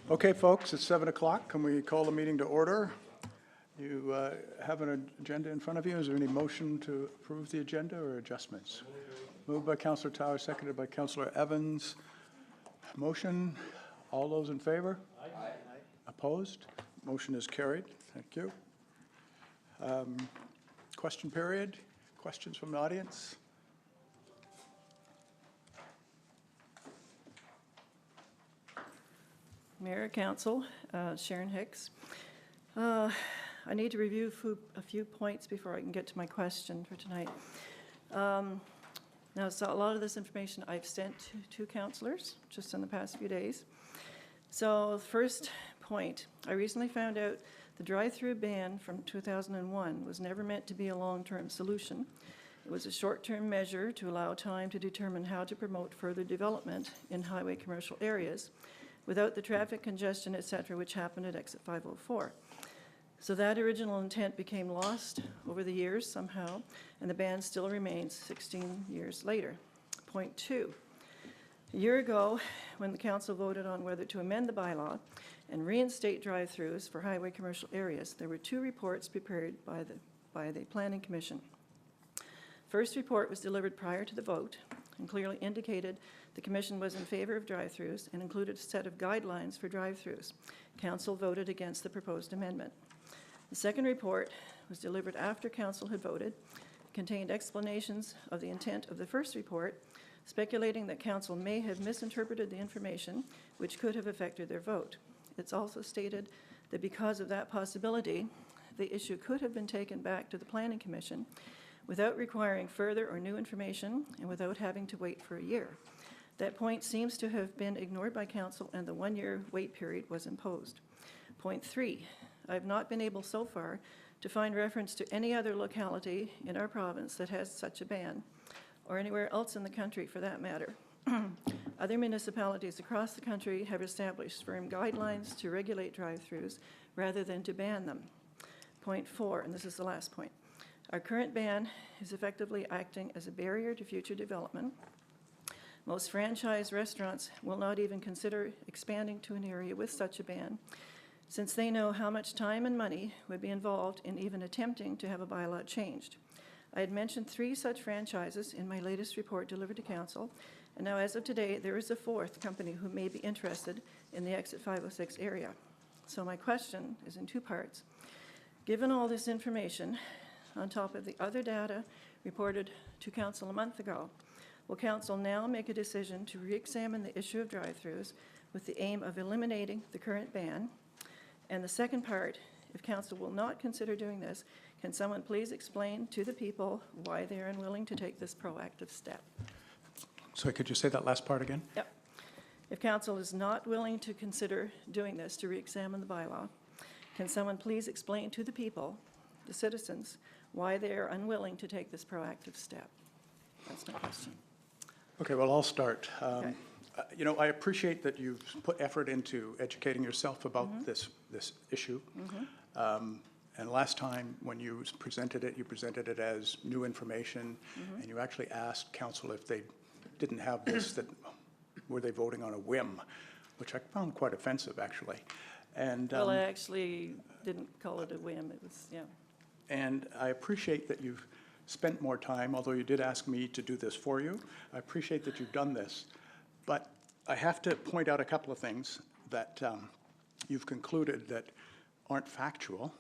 Okay, folks, it's 7 o'clock. Can we call the meeting to order? You have an agenda in front of you. Is there any motion to approve the agenda or adjustments? Moved by Councillor Tower, seconded by Councillor Evans. Motion, all those in favor? Aye. Opposed? Motion is carried. Thank you. Question period? Questions from the audience? Mayor, Council, Sharon Hicks. I need to review a few points before I can get to my question for tonight. Now, so a lot of this information I've sent to councillors just in the past few days. So the first point, I recently found out the drive-through ban from 2001 was never meant to be a long-term solution. It was a short-term measure to allow time to determine how to promote further development in highway commercial areas without the traffic congestion, etc., which happened at exit 504. So that original intent became lost over the years somehow, and the ban still remains 16 years later. Point 2, a year ago, when the council voted on whether to amend the bylaw and reinstate drive-throughs for highway commercial areas, there were 2 reports prepared by the Planning Commission. First report was delivered prior to the vote and clearly indicated the Commission was in favor of drive-throughs and included a set of guidelines for drive-throughs. Council voted against the proposed amendment. The second report was delivered after Council had voted, contained explanations of the intent of the first report, speculating that Council may have misinterpreted the information, which could have affected their vote. It's also stated that because of that possibility, the issue could have been taken back to the Planning Commission without requiring further or new information and without having to wait for a year. That point seems to have been ignored by Council, and the 1-year wait period was imposed. Point 3, I've not been able so far to find reference to any other locality in our province that has such a ban, or anywhere else in the country for that matter. Other municipalities across the country have established firm guidelines to regulate drive-throughs rather than to ban them. Point 4, and this is the last point. Our current ban is effectively acting as a barrier to future development. Most franchise restaurants will not even consider expanding to an area with such a ban, since they know how much time and money would be involved in even attempting to have a bylaw changed. I had mentioned 3 such franchises in my latest report delivered to Council, and now as of today, there is a 4th company who may be interested in the exit 506 area. So my question is in 2 parts. Given all this information, on top of the other data reported to Council a month ago, will Council now make a decision to re-examine the issue of drive-throughs with the aim of eliminating the current ban? And the second part, if Council will not consider doing this, can someone please explain to the people why they are unwilling to take this proactive step? Sorry, could you say that last part again? Yep. If Council is not willing to consider doing this to re-examine the bylaw, can someone please explain to the people, the citizens, why they are unwilling to take this proactive step? That's my question. Okay, well, I'll start. Okay. You know, I appreciate that you've put effort into educating yourself about this issue. And last time when you presented it as new information, and you actually asked Council if they didn't have this, that were they voting on a whim, which I found quite offensive, actually. And Well, I actually didn't call it a whim. It was, yeah. And I appreciate that you've spent more time, although you did ask me to do this for you. I appreciate that you've done this. But I have to point out a couple of things that you've concluded that aren't factual.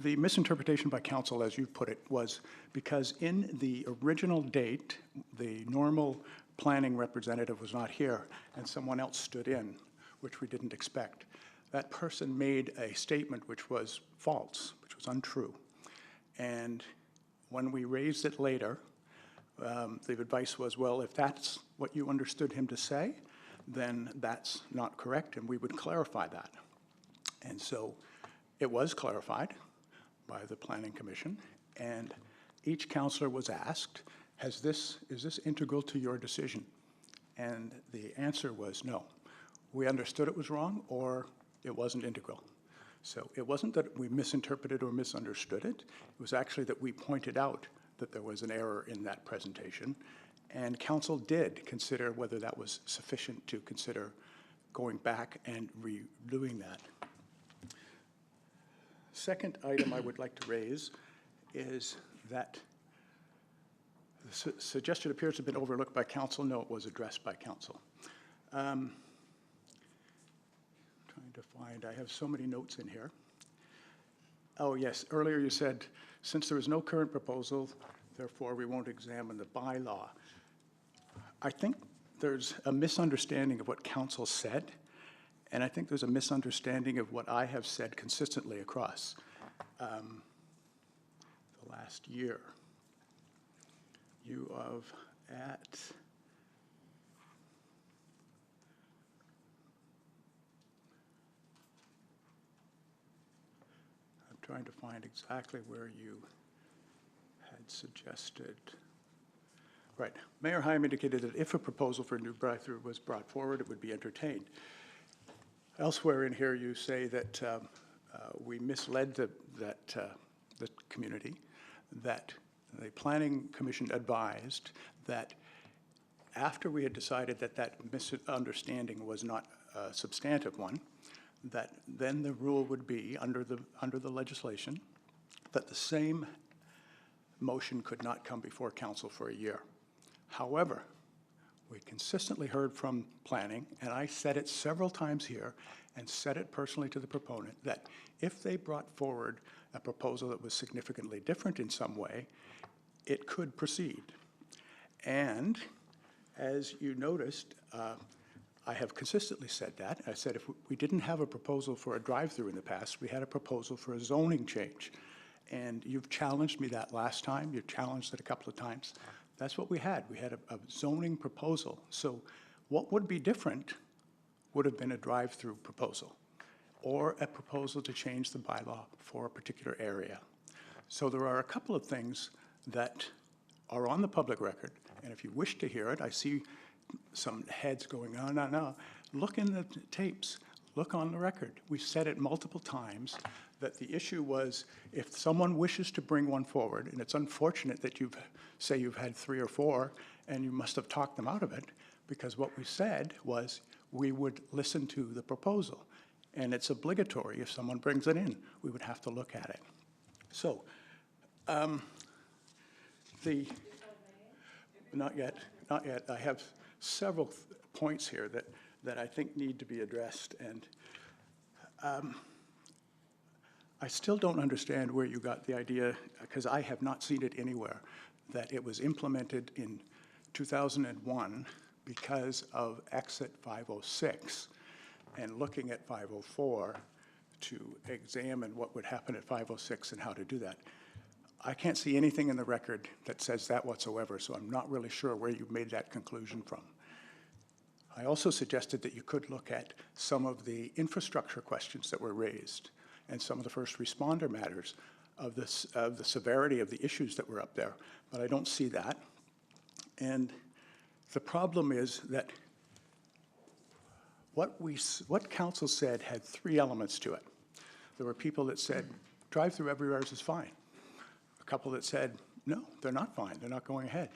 The misinterpretation by Council, as you put it, was because in the original date, the normal planning representative was not here, and someone else stood in, which we didn't expect. That person made a statement which was false, which was untrue. And when we raised it later, the advice was, well, if that's what you understood him to say, then that's not correct, and we would clarify that. And so it was clarified by the Planning Commission, and each councillor was asked, is this integral to your decision? And the answer was no. We understood it was wrong, or it wasn't integral. So it wasn't that we misinterpreted or misunderstood it. It was actually that we pointed out that there was an error in that presentation, And council did consider whether that was sufficient to consider going back and redoing that. Second item I would like to raise is that the suggestion appears to have been overlooked by council. No, it was addressed by council. Trying to find, I have so many notes in here. Oh, yes, earlier you said, since there is no current proposal, therefore we won't examine the bylaw. I think there's a misunderstanding of what council said, and I think there's a misunderstanding of what I have said consistently across the last year. You have at trying to find exactly where you had suggested. Right. Mayor Heim indicated that if a proposal for a new drive-through was brought forward, it would be entertained. Elsewhere in here, you say that we misled the community, that the Planning Commission advised that after we had decided that that misunderstanding was not a substantive one, that then the rule would be, under the legislation, that the same motion could not come before council for a year. However, we consistently heard from planning, and I said it several times here, and said it personally to the proponent, that if they brought forward a proposal that was significantly different in some way, it could proceed. And as you noticed, I have consistently said that. I said if we didn't have a proposal for a drive-through in the past, we had a proposal for a zoning change. And you've challenged me that last time. You've challenged it a couple of times. That's what we had. We had a zoning proposal. So what would be different would have been a drive-through proposal or a proposal to change the bylaw for a particular area. So there are a couple of things that are on the public record. And if you wish to hear it, I see some heads going, oh, no. Look in the tapes. Look on the record. We said it multiple times that the issue was if someone wishes to bring one forward, and it's unfortunate that you've had 3 or 4 and you must have talked them out of it, because what we said was we would listen to the proposal. And it's obligatory if someone brings it in, we would have to look at it. So, not yet. I have several points here that I think need to be addressed, and I still don't understand where you got the idea, because I have not seen it anywhere, that it was implemented in 2001 because of exit 506 and looking at 504 to examine what would happen at 506 and how to do that. I can't see anything in the record that says that whatsoever, so I'm not really sure where you made that conclusion from. I also suggested that you could look at some of the infrastructure questions that were raised and some of the first responder matters of the severity of the issues that were up there, but I don't see that. And the problem is that what council said had 3 elements to it. There were people that said, drive-through everywhere is fine. A couple that said, no, they're not fine, they're not going ahead.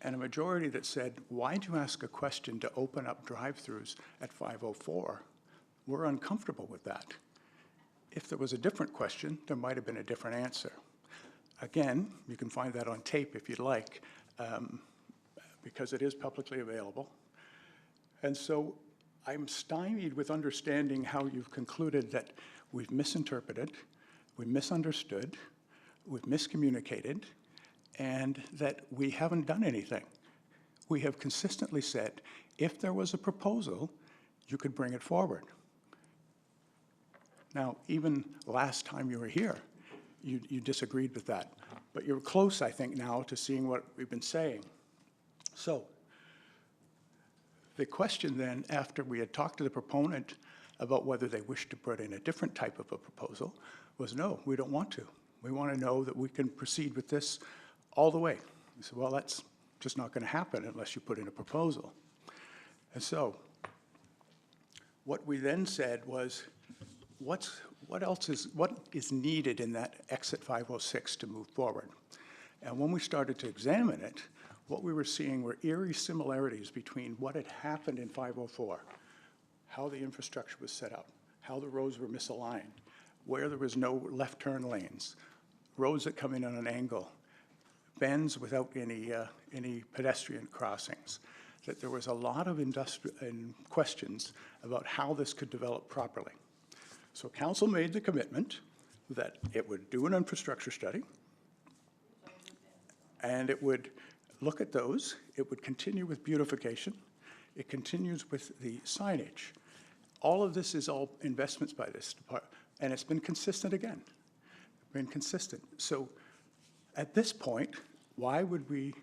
And a majority that said, why'd you ask a question to open up drive-throughs at 504? We're uncomfortable with that. If there was a different question, there might have been a different answer. Again, you can find that on tape if you'd like, because it is publicly available. And so I'm stymied with understanding how you've concluded that we've misinterpreted, we misunderstood, we've miscommunicated, and that we haven't done anything. We have consistently said, if there was a proposal, you could bring it forward. Now, even last time you were here, you disagreed with that. But you're close, I think, now to seeing what we've been saying. So the question then, after we had talked to the proponent about whether they wished to put in a different type of a proposal, was no, we don't want to. We want to know that we can proceed with this all the way. We said, well, that's just not going to happen unless you put in a proposal. And so what we then said was, what is needed in that exit 506 to move forward? And when we started to examine it, what we were seeing were eerie similarities between what had happened in 504, how the infrastructure was set up, how the roads were misaligned, where there was no left turn lanes, roads that come in on an angle, bends without any pedestrian crossings, that there was a lot of questions about how this could develop properly. So council made the commitment that it would do an infrastructure study, and it would look at those. It would continue with beautification. It continues with the signage. All of this is all investments by this department, and it's been consistent again, been consistent. So at this point, why would we,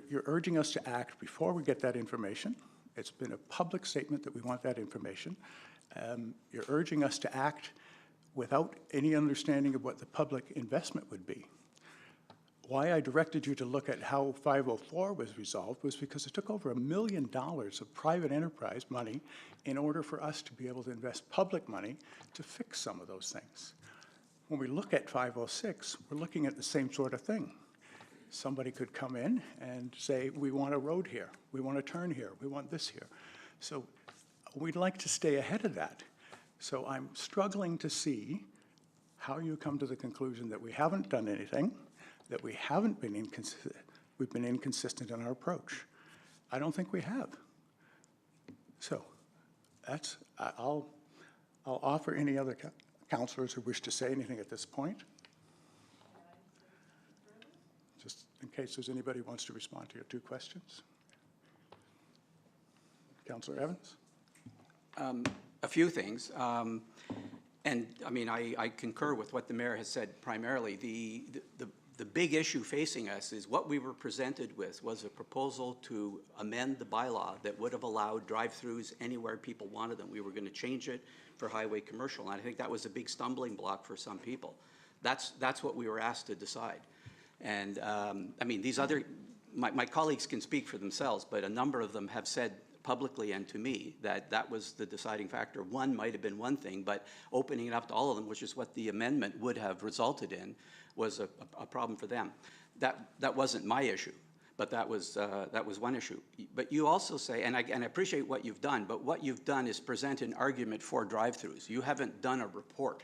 you're urging us to act before we get that information. It's been a public statement that we want that information. You're urging us to act without any understanding of what the public investment would be. Why I directed you to look at how 504 was resolved was because it took over $1 million of private enterprise money in order for us to be able to invest public money to fix some of those things. When we look at 506, we're looking at the same sort of thing. Somebody could come in and say, we want a road here, we want a turn here, we want this here. So we'd like to stay ahead of that. So I'm struggling to see how you come to the conclusion that we haven't done anything, that we haven't been inconsistent, we've been inconsistent in our approach. I don't think we have. So that's, I'll offer any other councillors who wish to say anything at this point. Just in case there's anybody who wants to respond to your two questions. Councillor Evans? A few things. And I mean, I concur with what the mayor has said primarily. The big issue facing us is what we were presented with was a proposal to amend the bylaw that would have allowed drive-throughs anywhere people wanted them. We were going to change it for highway commercial, and I think that was a big stumbling block for some people. That's what we were asked to decide. And I mean, these other, my colleagues can speak for themselves, but a number of them have said publicly and to me that that was the deciding factor. One might have been one thing, but opening it up to all of them, which is what the amendment would have resulted in, was a problem for them. That wasn't my issue, but that was one issue. But you also say, and I appreciate what you've done, but what you've done is present an argument for drive-throughs. You haven't done a report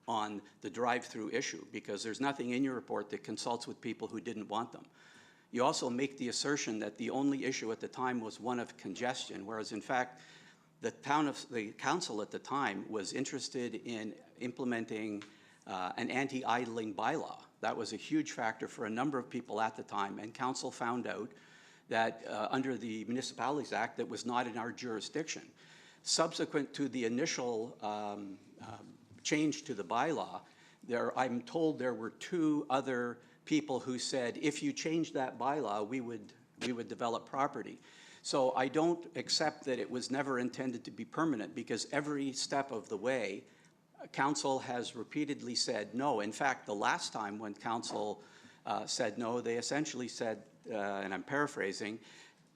on the drive-through issue because there's nothing in your report that consults with people who didn't want them. You also make the assertion that the only issue at the time was one of congestion, whereas in fact, the council at the time was interested in implementing an anti-idling bylaw. That was a huge factor for a number of people at the time, and council found out that under the Municipalities Act that was not in our jurisdiction. Subsequent to the initial change to the bylaw, I'm told there were two other people who said, if you change that bylaw, we would develop property. So I don't accept that it was never intended to be permanent, because every step of the way, council has repeatedly said no. In fact, the last time when council said no, they essentially said, and I'm paraphrasing,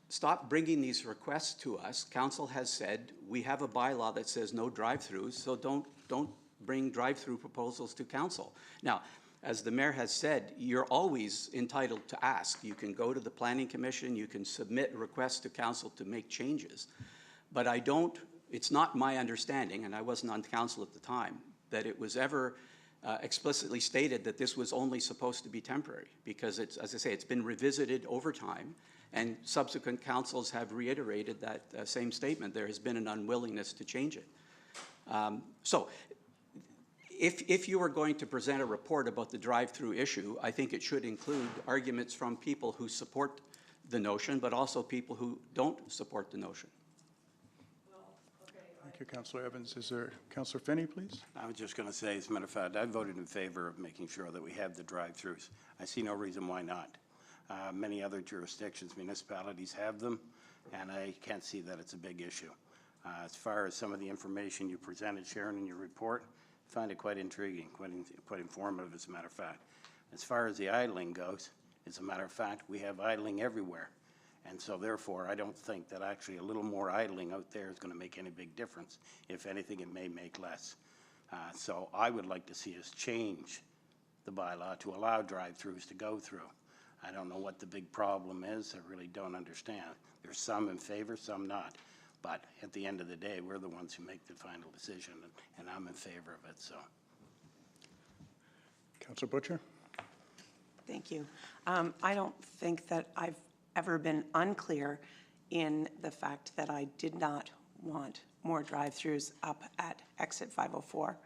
stop bringing these requests to us. Council has said, we have a bylaw that says no drive-throughs, so don't bring drive-through proposals to council. Now, as the mayor has said, you're always entitled to ask. You can go to the Planning Commission, you can submit requests to council to make changes. But it's not my understanding, and I wasn't on council at the time, that it was ever explicitly stated that this was only supposed to be temporary, because it's, as I say, it's been revisited over time, and subsequent councils have reiterated that same statement. There has been an unwillingness to change it. So if you are going to present a report about the drive-through issue, I think it should include arguments from people who support the notion, but also people who don't support the notion. Thank you, Councillor Evans. Is there Councillor Finney, please? I was just going to say, as a matter of fact, I voted in favor of making sure that we have the drive-throughs. I see no reason why not. Many other jurisdictions, municipalities have them, and I can't see that it's a big issue. As far as some of the information you presented, Sharon, in your report, I find it quite intriguing, quite informative, as a matter of fact. As far as the idling goes, as a matter of fact, we have idling everywhere. And so therefore, I don't think that actually a little more idling out there is going to make any big difference. If anything, it may make less. So I would like to see us change the bylaw to allow drive-throughs to go through. I don't know what the big problem is. I really don't understand. There's some in favor, some not. But at the end of the day, we're the ones who make the final decision, and I'm in favor of it, so. Councillor Butcher? Thank you. I don't think that I've ever been unclear in the fact that I did not want more drive-throughs up at exit 504.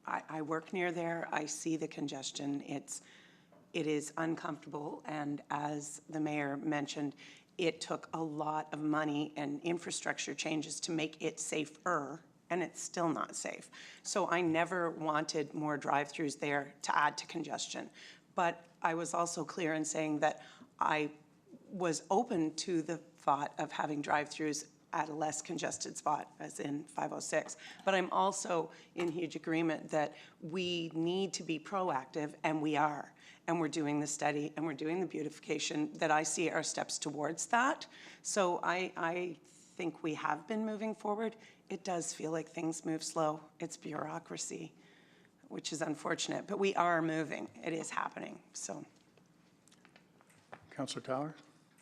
I work near there. I see the congestion. It is uncomfortable, and as the mayor mentioned, it took a lot of money and infrastructure changes to make it safer, and it's still not safe. So I never wanted more drive-throughs there to add to congestion. But I was also clear in saying that I was open to the thought of having drive-throughs at a less congested spot, as in 506. But I'm also in huge agreement that we need to be proactive, and we are. And we're doing the study, and we're doing the beautification that I see are steps towards that. So I think we have been moving forward. It does feel like things move slow. It's bureaucracy, which is unfortunate, but we are moving. It is happening, so. Councillor Tower?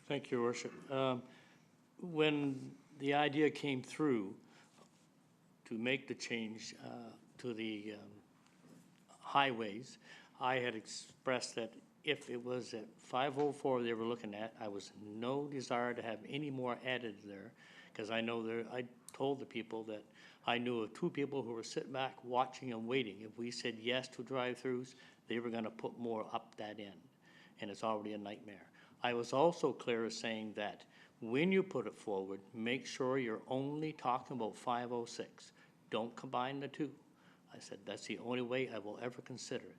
Thank you, Your Worship. When the idea came through to make the change to the highways, I had expressed that if it was at 504 they were looking at, I was no desire to have any more added there, because I know I told the people that I knew of 2 people who were sitting back watching and waiting. If we said yes to drive-throughs, they were going to put more up that end, and it's already a nightmare. I was also clear as saying that when you put it forward, make sure you're only talking about 506. Don't combine the 2. I said, that's the only way I will ever consider it.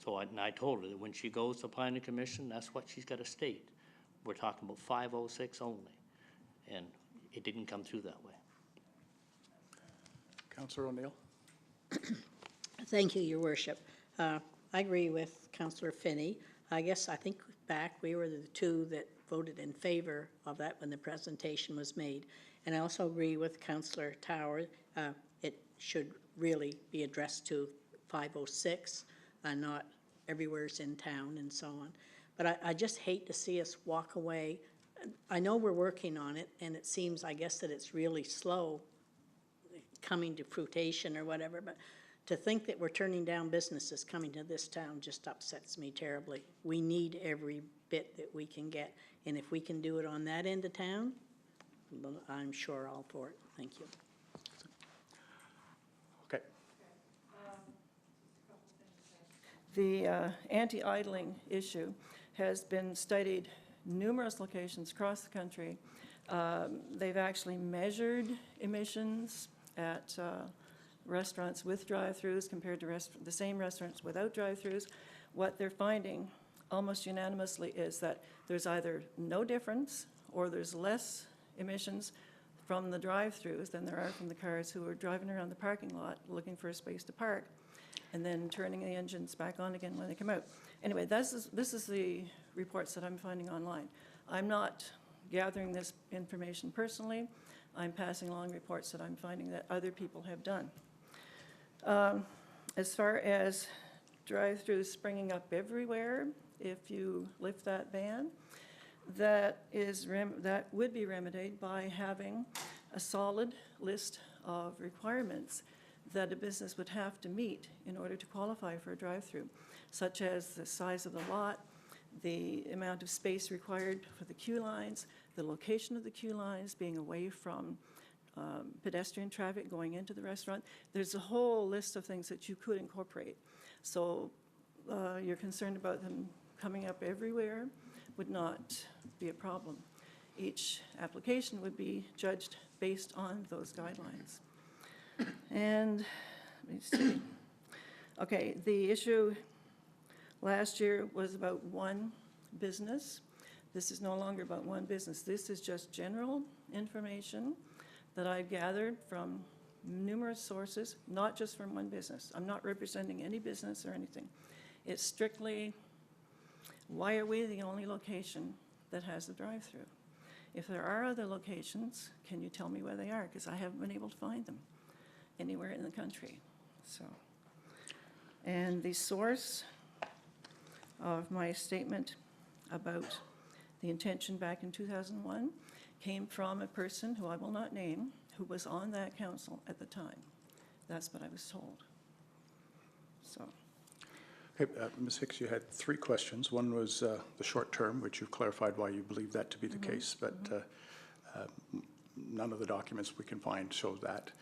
So I told her that when she goes to planning commission, that's what she's got to state. We're talking about 506 only. And it didn't come through that way. Councillor O'Neill? Thank you, Your Worship. I agree with Councillor Finney. I think back we were the 2 that voted in favor of that when the presentation was made. And I also agree with Councillor Tower. It should really be addressed to 506, not everywhere's in town and so on. But I just hate to see us walk away. I know we're working on it, and it seems, I guess, that it's really slow coming to fruition or whatever, but to think that we're turning down businesses coming to this town just upsets me terribly. We need every bit that we can get, and if we can do it on that end of town, I'm sure all for it. Thank you. Okay. The anti-idling issue has been studied numerous locations across the country. They've actually measured emissions at restaurants with drive-throughs compared to the same restaurants without drive-throughs. What they're finding almost unanimously is that there's either no difference or there's less emissions from the drive-throughs than there are from the cars who are driving around the parking lot looking for a space to park and then turning the engines back on again when they come out. Anyway, this is the reports that I'm finding online. I'm not gathering this information personally. I'm passing along reports that I'm finding that other people have done. As far as drive-throughs springing up everywhere, if you lift that ban, that would be remedied by having a solid list of requirements that a business would have to meet in order to qualify for a drive-through, such as the size of the lot, the amount of space required for the queue lines, the location of the queue lines being away from pedestrian traffic going into the restaurant. There's a whole list of things that you could incorporate. So you're concerned about them coming up everywhere would not be a problem. Each application would be judged based on those guidelines. And let me see. Okay, the issue last year was about one business. This is no longer about one business. This is just general information that I've gathered from numerous sources, not just from one business. I'm not representing any business or anything. It's strictly, why are we the only location that has a drive-through? If there are other locations, can you tell me where they are? Because I haven't been able to find them anywhere in the country. So, and the source of my statement about the intention back in 2001 came from a person who I will not name, who was on that council at the time. That's what I was told. So, Okay, Ms. Hicks, you had 3 questions. One was the short term, which you've clarified why you believe that to be the case, but none of the documents we can find show that.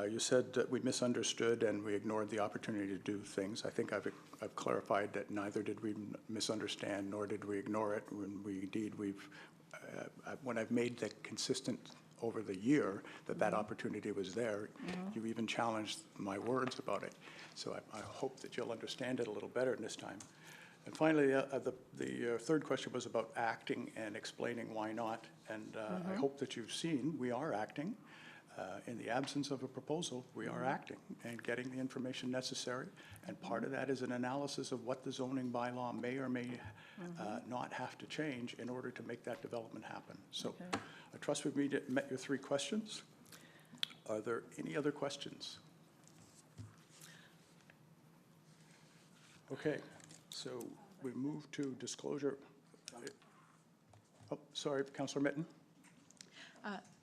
You said that we misunderstood and we ignored the opportunity to do things. I think I've clarified that neither did we misunderstand nor did we ignore it. When I've made that consistent over the year that opportunity was there, you even challenged my words about it. So I hope that you'll understand it a little better this time. And finally, the third question was about acting and explaining why not. And I hope that you've seen we are acting. In the absence of a proposal, we are acting and getting the information necessary. And part of that is an analysis of what the zoning bylaw may or may not have to change in order to make that development happen. So I trust we've met your 3 questions. Are there any other questions? Okay, so we move to disclosure. Oh, sorry, Councillor Mitten.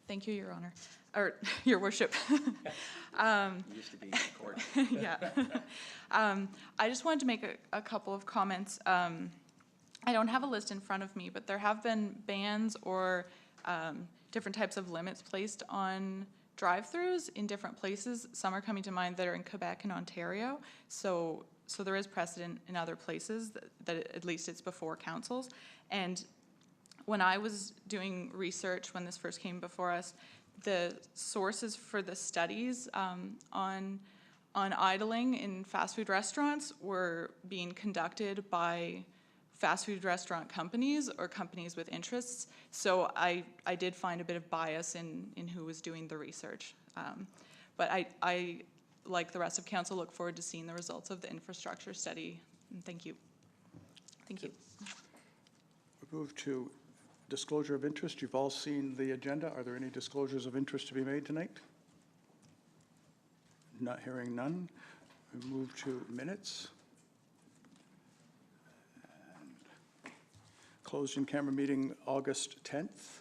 Thank you, Your Honor, or Your Worship. Used to be in court. Yeah. I just wanted to make a couple of comments. I don't have a list in front of me, but there have been bans or different types of limits placed on drive-throughs in different places. Some are coming to mind that are in Quebec and Ontario. So there is precedent in other places that at least it's before councils. And when I was doing research when this first came before us, the sources for the studies on idling in fast food restaurants were being conducted by fast food restaurant companies or companies with interests. So I did find a bit of bias in who was doing the research. But I, like the rest of council, look forward to seeing the results of the infrastructure study. And thank you. Thank you. We move to disclosure of interest. You've all seen the agenda. Are there any disclosures of interest to be made tonight? Not hearing none. We move to minutes. And closed in camera meeting August 10th.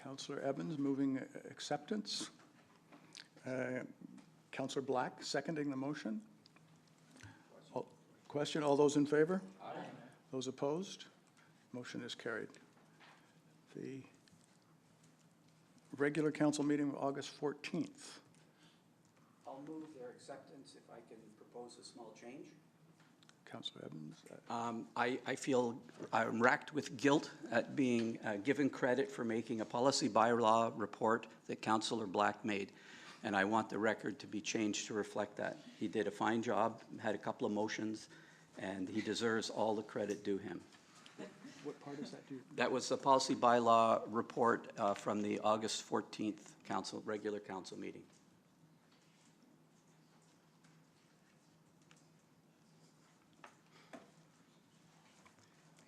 Councillor Evans moving acceptance. Councillor Black seconding the motion. Question, all those in favor? Aye. Those opposed? Motion is carried. The regular council meeting of August 14th. I'll move their acceptance if I can propose a small change. Councillor Evans. I feel I'm racked with guilt at being given credit for making a policy bylaw report that Councillor Black made. And I want the record to be changed to reflect that. He did a fine job, had a couple of motions, and he deserves all the credit due him. What part is that? That was the policy bylaw report from the August 14th regular council meeting.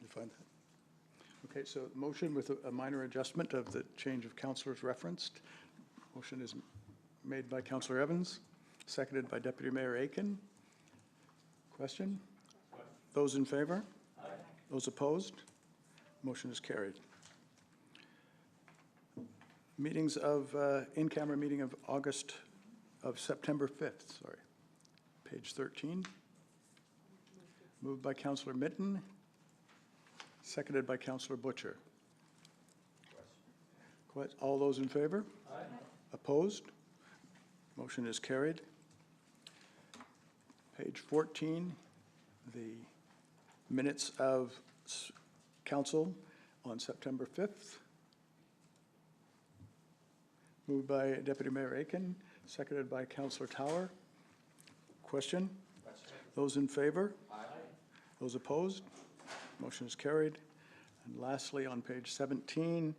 You find that? Okay, so motion with a minor adjustment of the change of councillors referenced. Motion is made by Councillor Evans, seconded by Deputy Mayor Aiken. Question? Those in favor? Aye. Those opposed? Motion is carried. Meetings of, in-camera meeting of September 5th, sorry. Page 13. Moved by Councillor Mitten, seconded by Councillor Butcher. All those in favor? Aye. Opposed? Motion is carried. Page 14, the minutes of council on September 5th. Moved by Deputy Mayor Aiken, seconded by Councillor Tower. Question? Those in favor? Aye. Those opposed? Motion is carried. And lastly, on page 17,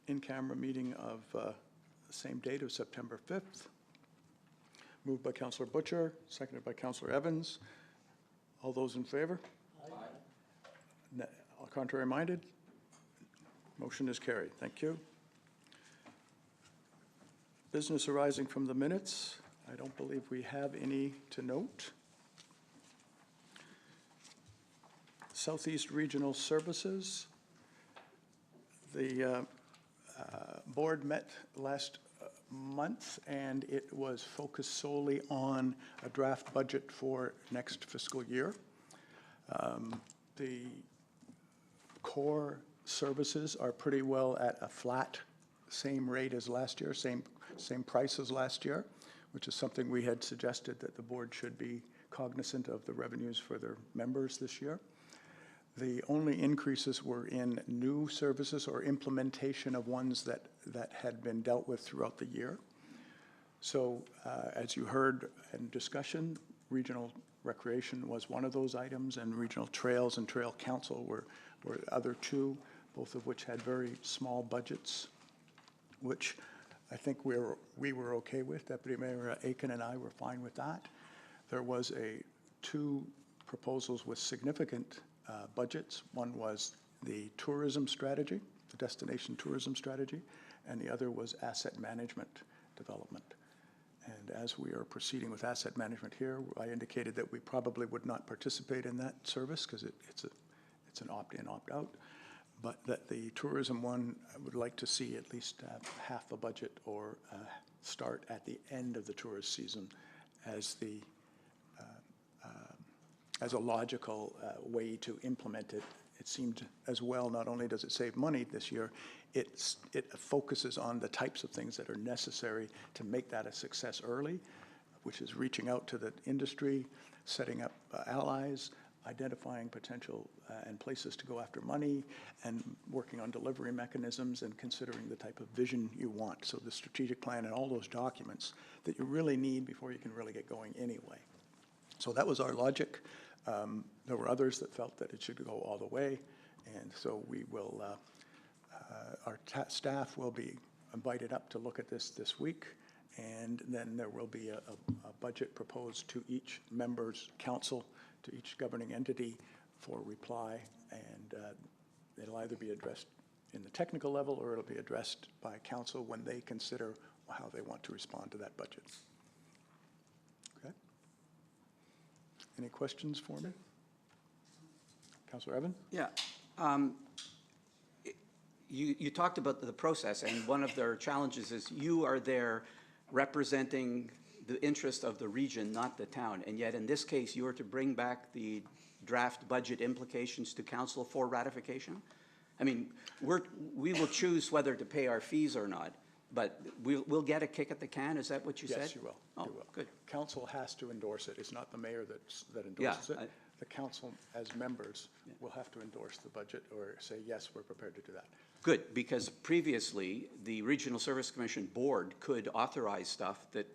in-camera meeting of the same date of September 5th. Moved by Councillor Butcher, seconded by Councillor Evans. All those in favor? Aye. Contrary minded? Motion is carried. Thank you. Business arising from the minutes. I don't believe we have any to note. Southeast Regional Services. The board met last month, and it was focused solely on a draft budget for next fiscal year. The core services are pretty well at a flat, same rate as last year, same price as last year, which is something we had suggested that the board should be cognizant of the revenues for their members this year. The only increases were in new services or implementation of ones that had been dealt with throughout the year. So as you heard in discussion, regional recreation was one of those items, and regional trails and trail council were the other two, both of which had very small budgets, which I think we were okay with. Deputy Mayor Aiken and I were fine with that. There was two proposals with significant budgets. One was the tourism strategy, the destination tourism strategy, and the other was asset management development. And as we are proceeding with asset management here, I indicated that we probably would not participate in that service because it's an opt-in, opt-out, but that the tourism one, I would like to see at least half a budget or start at the end of the tourist season as a logical way to implement it. It seemed as well, not only does it save money this year, it focuses on the types of things that are necessary to make that a success early, which is reaching out to the industry, setting up allies, identifying potential and places to go after money, and working on delivery mechanisms and considering the type of vision you want. So the strategic plan and all those documents that you really need before you can really get going anyway. So that was our logic. There were others that felt that it should go all the way, and so we will, our staff will be invited up to look at this week, and then there will be a budget proposed to each member's council, to each governing entity for reply, and it'll either be addressed in the technical level or it'll be addressed by council when they consider how they want to respond to that budget. Okay? Any questions for me? Councillor Evan? Yeah. You talked about the process, and one of their challenges is you are there representing the interest of the region, not the town. And yet, in this case, you are to bring back the draft budget implications to council for ratification? I mean, we will choose whether to pay our fees or not, but we'll get a kick at the can? Is that what you said? Yes, you will. Oh, You will. good. Council has to endorse it. It's not the mayor that endorses Yeah, it. The council, as members, will have to endorse the budget or say, yes, we're prepared to do that. Good, because previously, the Regional Service Commission board could authorize stuff that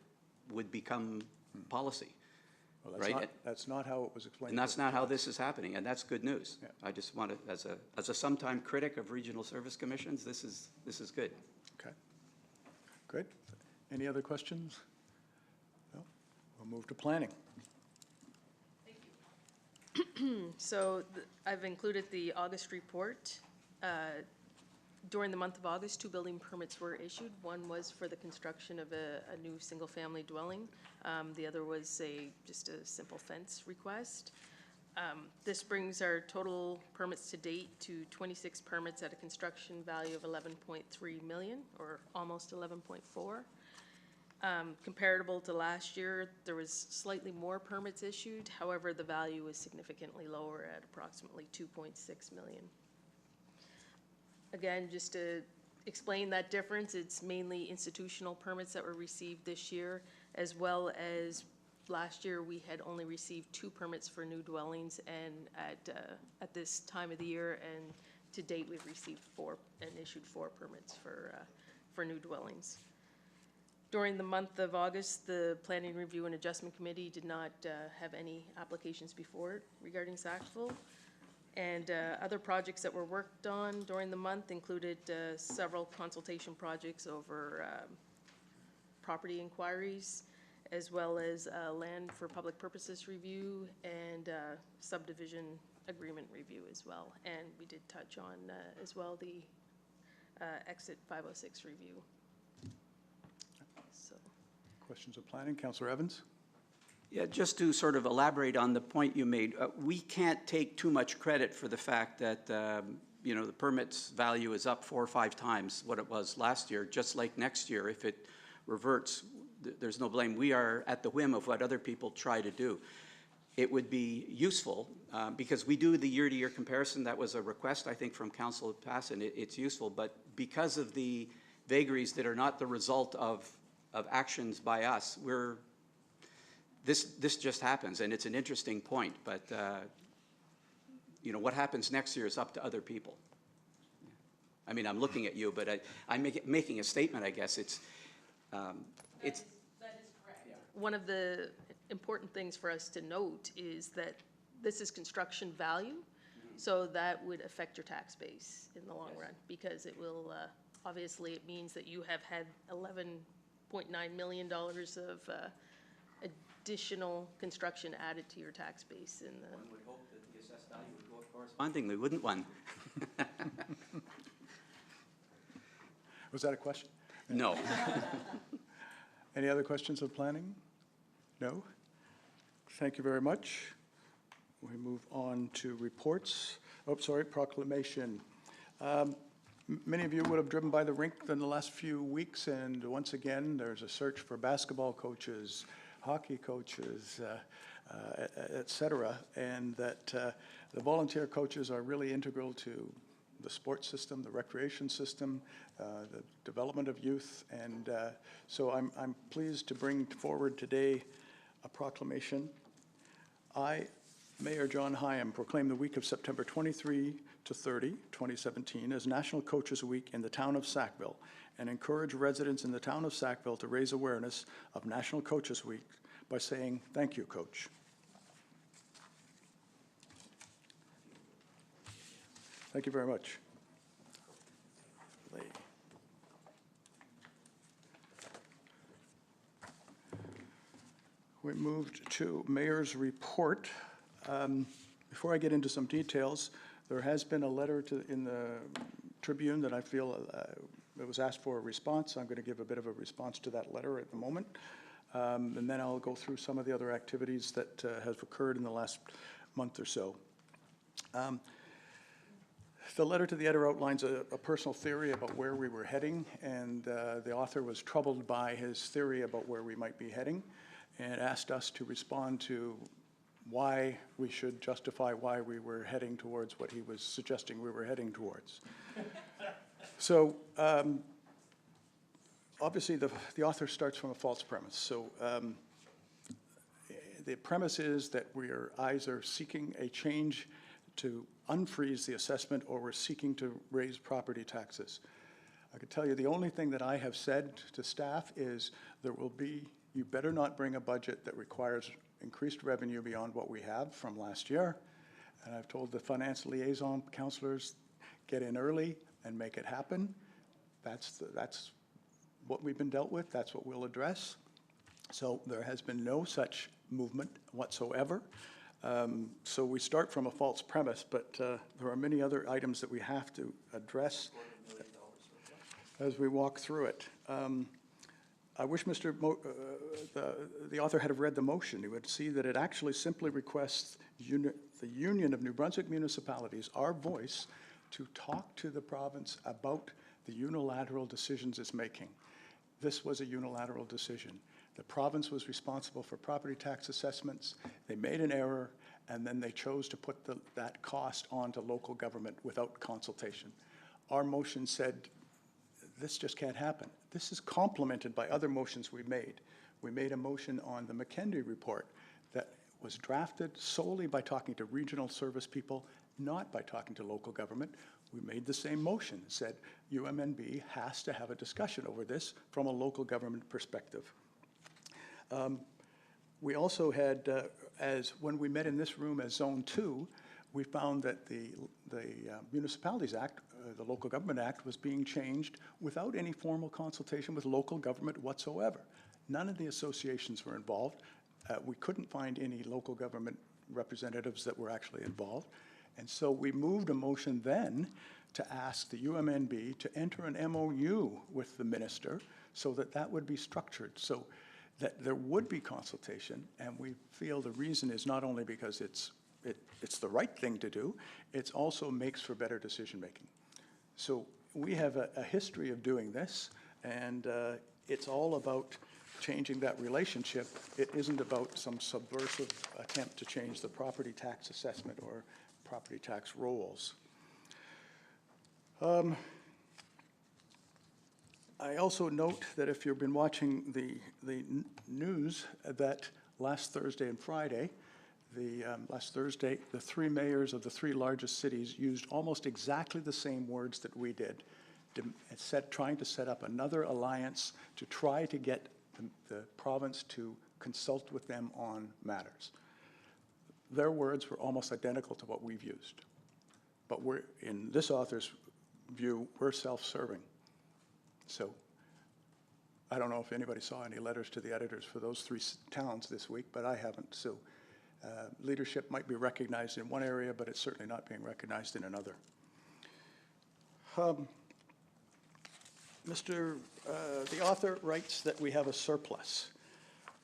would become policy. Well, Right. that's not how it was explained. And that's not how this is happening, and that's good news. Yeah. I just want to, as a sometime critic of regional service commissions, this is good. Okay. Good. Any other questions? No? We'll move to planning. So I've included the August report. During the month of August, 2 building permits were issued. One was for the construction of a new single-family dwelling. The other was just a simple fence request. This brings our total permits to date to 26 permits at a construction value of 11.3 million, or almost 11.4. Comparable to last year, there was slightly more permits issued. However, the value was significantly lower at approximately 2.6 million. Again, just to explain that difference, it's mainly institutional permits that were received this year, as well as last year we had only received 2 permits for new dwellings, and at this time of the year, and to date we've received 4 and issued 4 permits for new dwellings. During the month of August, the Planning Review and Adjustment Committee did not have any applications before it regarding Sackville. And other projects that were worked on during the month included several consultation projects over property inquiries, as well as land for public purposes review and subdivision agreement review as well. And we did touch on as well the exit 506 review. So. Questions of planning? Councillor Evans? Yeah, just to sort of elaborate on the point you made, we can't take too much credit for the fact that, you know, the permit's value is up 4 or 5 times what it was last year, just like next year, if it reverts, there's no blame. We are at the whim of what other people try to do. It would be useful, because we do the year-to-year comparison. That was a request, I think, from Council Pass, and it's useful, but because of the vagaries that are not the result of actions by us, this just happens, and it's an interesting point, but you know, what happens next year is up to other people. I mean, I'm looking at you, but I'm making a statement, I guess. That is correct. One of the important things for us to note is that this is construction value, so that would affect your tax base in the long run, because it will, obviously, it means that you have had $11.9 million of additional construction added to your tax base in the. One would hope that the assessed value would go up correspondingly, wouldn't one? Was that a question? No. Any other questions of planning? No? Thank you very much. We move on to reports. Oh, sorry, proclamation. Many of you would have driven by the rink in the last few weeks, and once again, there's a search for basketball coaches, hockey coaches, et cetera, and that the volunteer coaches are really integral to the sports system, the recreation system, the development of youth, and so I'm pleased to bring forward today a proclamation. I, Mayor John Hyam, proclaim the week of September 23 to 30, 2017, as National Coaches Week in the town of Sackville, and encourage residents in the town of Sackville to raise awareness of National Coaches Week by saying, "Thank you, Coach." Thank you very much. We moved to Mayor's report. Before I get into some details, there has been a letter in the Tribune that I feel it was asked for a response. I'm going to give a bit of a response to that letter at the moment. And then I'll go through some of the other activities that have occurred in the last month or so. The letter to the editor outlines a personal theory about where we were heading, and the author was troubled by his theory about where we might be heading, and asked us to respond to why we should justify why we were heading towards what he was suggesting we were heading towards. So obviously the author starts from a false premise. So the premise is that we're either seeking a change to unfreeze the assessment, or we're seeking to raise property taxes. I can tell you the only thing that I have said to staff is you better not bring a budget that requires increased revenue beyond what we have from last year. And I've told the finance liaison councillors, get in early and make it happen. That's what we've been dealt with. That's what we'll address. So there has been no such movement whatsoever. So we start from a false premise, but there are many other items that we have to address as we walk through it. I wish the author had read the motion. He would see that it actually simply requests the Union of New Brunswick Municipalities, our voice, to talk to the province about the unilateral decisions it's making. This was a unilateral decision. The province was responsible for property tax assessments. They made an error, and then they chose to put that cost onto local government without consultation. Our motion said, this just can't happen. This is complemented by other motions we made. We made a motion on the McKendy report that was drafted solely by talking to regional service people, not by talking to local government. We made the same motion, said UMNB has to have a discussion over this from a local government perspective. We also had, when we met in this room as Zone 2, we found that the Municipalities Act, the Local Government Act, was being changed without any formal consultation with local government whatsoever. None of the associations were involved. We couldn't find any local government representatives that were actually involved. And so we moved a motion then to ask the UMNB to enter an MOU with the minister so that that would be structured. So that there would be consultation, and we feel the reason is not only because it's the right thing to do, it also makes for better decision-making. So we have a history of doing this, and it's all about changing that relationship. It isn't about some subversive attempt to change the property tax assessment or property tax rolls. I also note that if you've been watching the news, that last Thursday and Friday, last Thursday, the three mayors of the three largest cities used almost exactly the same words that we did, trying to set up another alliance to try to get the province to consult with them on matters. Their words were almost identical to what we've used. But in this author's view, we're self-serving. So I don't know if anybody saw any letters to the editors for those three towns this week, but I haven't. So leadership might be recognized in one area, but it's certainly not being recognized in another. The author writes that we have a surplus.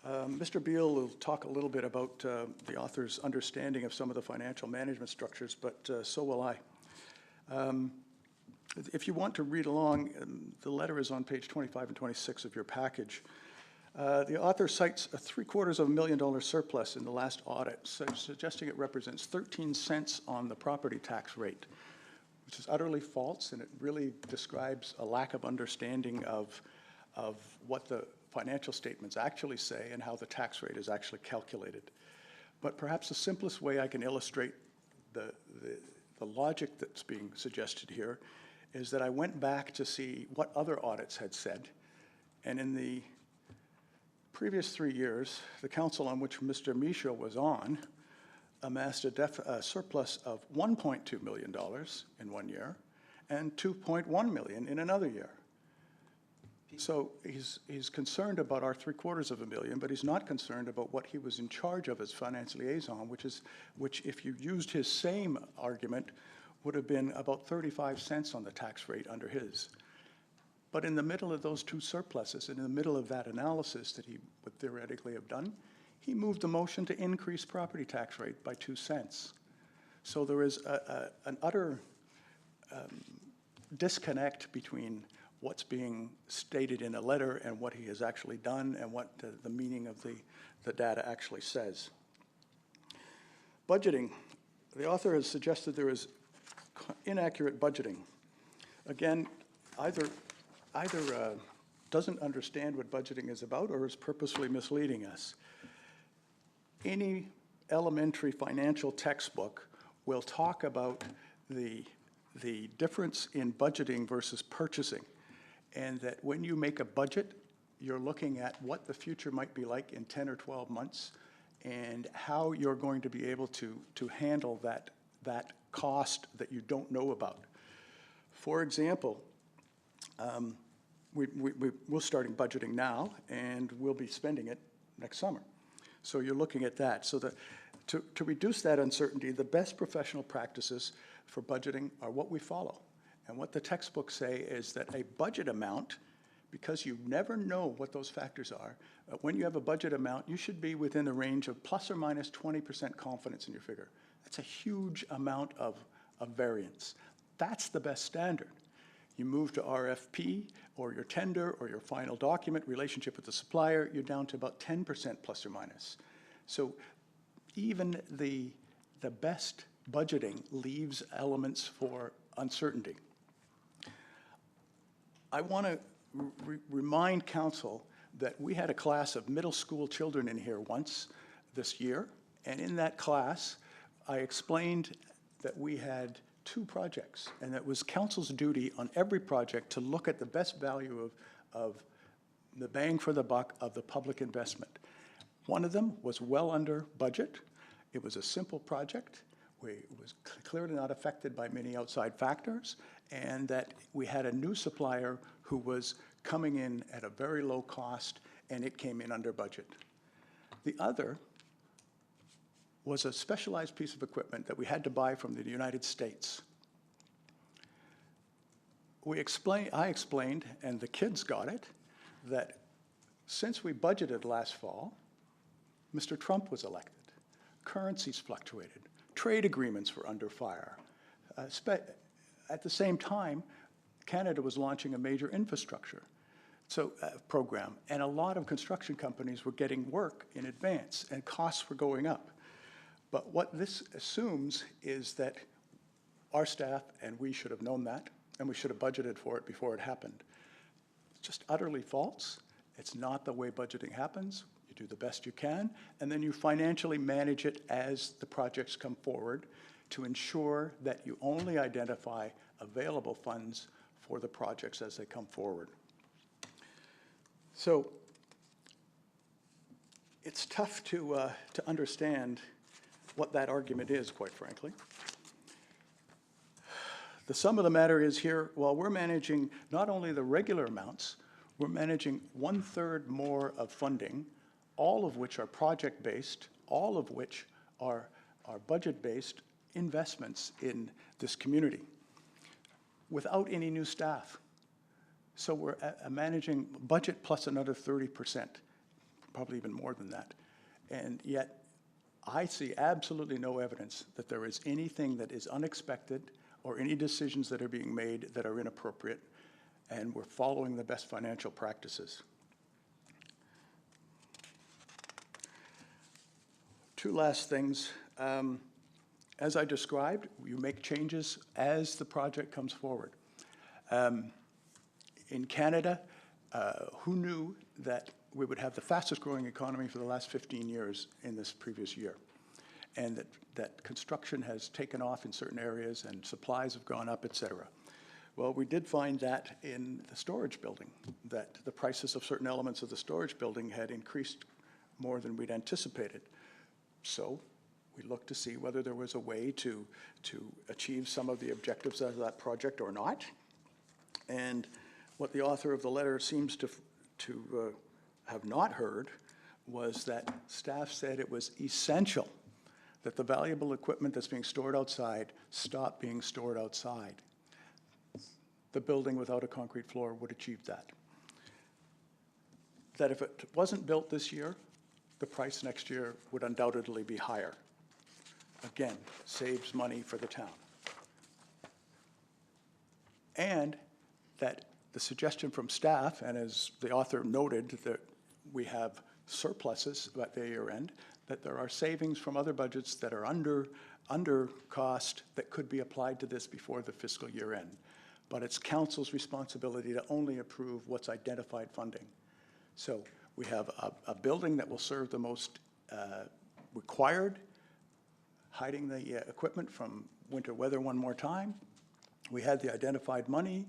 Mr. Beal will talk a little bit about the author's understanding of some of the financial management structures, but so will I. If you want to read along, the letter is on page 25 and 26 of your package. The author cites a $750,000 surplus in the last audit, suggesting it represents 13 cents on the property tax rate, which is utterly false, and it really describes a lack of understanding of what the financial statements actually say and how the tax rate is actually calculated. But perhaps the simplest way I can illustrate the logic that's being suggested here is that I went back to see what other audits had said, and in the previous 3 years, the council on which Mr. Michaud was on amassed a surplus of $1.2 million in 1 year and $2.1 million in another year. So he's concerned about our $750,000, but he's not concerned about what he was in charge of as finance liaison, which if you used his same argument, would have been about 35 cents on the tax rate under his. But in the middle of those two surpluses, and in the middle of that analysis that he would theoretically have done, he moved the motion to increase property tax rate by 2 cents. So there is an utter disconnect between what's being stated in a letter and what he has actually done and what the meaning of the data actually says. Budgeting. The author has suggested there is inaccurate budgeting. Again, either doesn't understand what budgeting is about or is purposely misleading us. Any elementary financial textbook will talk about the difference in budgeting versus purchasing, and that when you make a budget, you're looking at what the future might be like in 10 or 12 months and how you're going to be able to handle that cost that you don't know about. For example, we're starting budgeting now, and we'll be spending it next summer. So you're looking at that. So to reduce that uncertainty, the best professional practices for budgeting are what we follow. And what the textbooks say is that a budget amount, because you never know what those factors are, when you have a budget amount, you should be within the range of plus or minus 20% confidence in your figure. That's a huge amount of variance. That's the best standard. You move to RFP or your tender or your final document relationship with the supplier, you're down to about 10% plus or minus. So even the best budgeting leaves elements for uncertainty. I want to remind council that we had a class of middle school children in here once this year, and in that class, I explained that we had 2 projects, and it was council's duty on every project to look at the best value of the bang for the buck of the public investment. One of them was well under budget. It was a simple project. It was clearly not affected by many outside factors, and that we had a new supplier who was coming in at a very low cost, and it came in under budget. The other was a specialized piece of equipment that we had to buy from the United States. I explained, and the kids got it, that Since we budgeted last fall, Mr. Trump was elected. Currencies fluctuated. Trade agreements were under fire. At the same time, Canada was launching a major infrastructure program, and a lot of construction companies were getting work in advance, and costs were going up. But what this assumes is that our staff, and we should have known that, and we should have budgeted for it before it happened. It's just utterly false. It's not the way budgeting happens. You do the best you can, and then you financially manage it as the projects come forward to ensure that you only identify available funds for the projects as they come forward. So it's tough to understand what that argument is, quite frankly. The sum of the matter is here, while we're managing not only the regular amounts, we're managing 1/3 more of funding, all of which are project-based, all of which are budget-based investments in this community, without any new staff. So we're managing budget plus another 30%, probably even more than that. And yet, I see absolutely no evidence that there is anything that is unexpected or any decisions that are being made that are inappropriate, and we're following the best financial practices. Two last things. As I described, you make changes as the project comes forward. In Canada, who knew that we would have the fastest growing economy for the last 15 years in this previous year? And that construction has taken off in certain areas and supplies have gone up, et cetera. Well, we did find that in the storage building, that the prices of certain elements of the storage building had increased more than we'd anticipated. So we looked to see whether there was a way to achieve some of the objectives of that project or not. And what the author of the letter seems to have not heard was that staff said it was essential that the valuable equipment that's being stored outside stop being stored outside. The building without a concrete floor would achieve that. That if it wasn't built this year, the price next year would undoubtedly be higher. Again, saves money for the town. And that the suggestion from staff, and as the author noted, that we have surpluses at the year end, that there are savings from other budgets that are under cost that could be applied to this before the fiscal year end. But it's council's responsibility to only approve what's identified funding. So we have a building that will serve the most required, hiding the equipment from winter weather one more time. We had the identified money,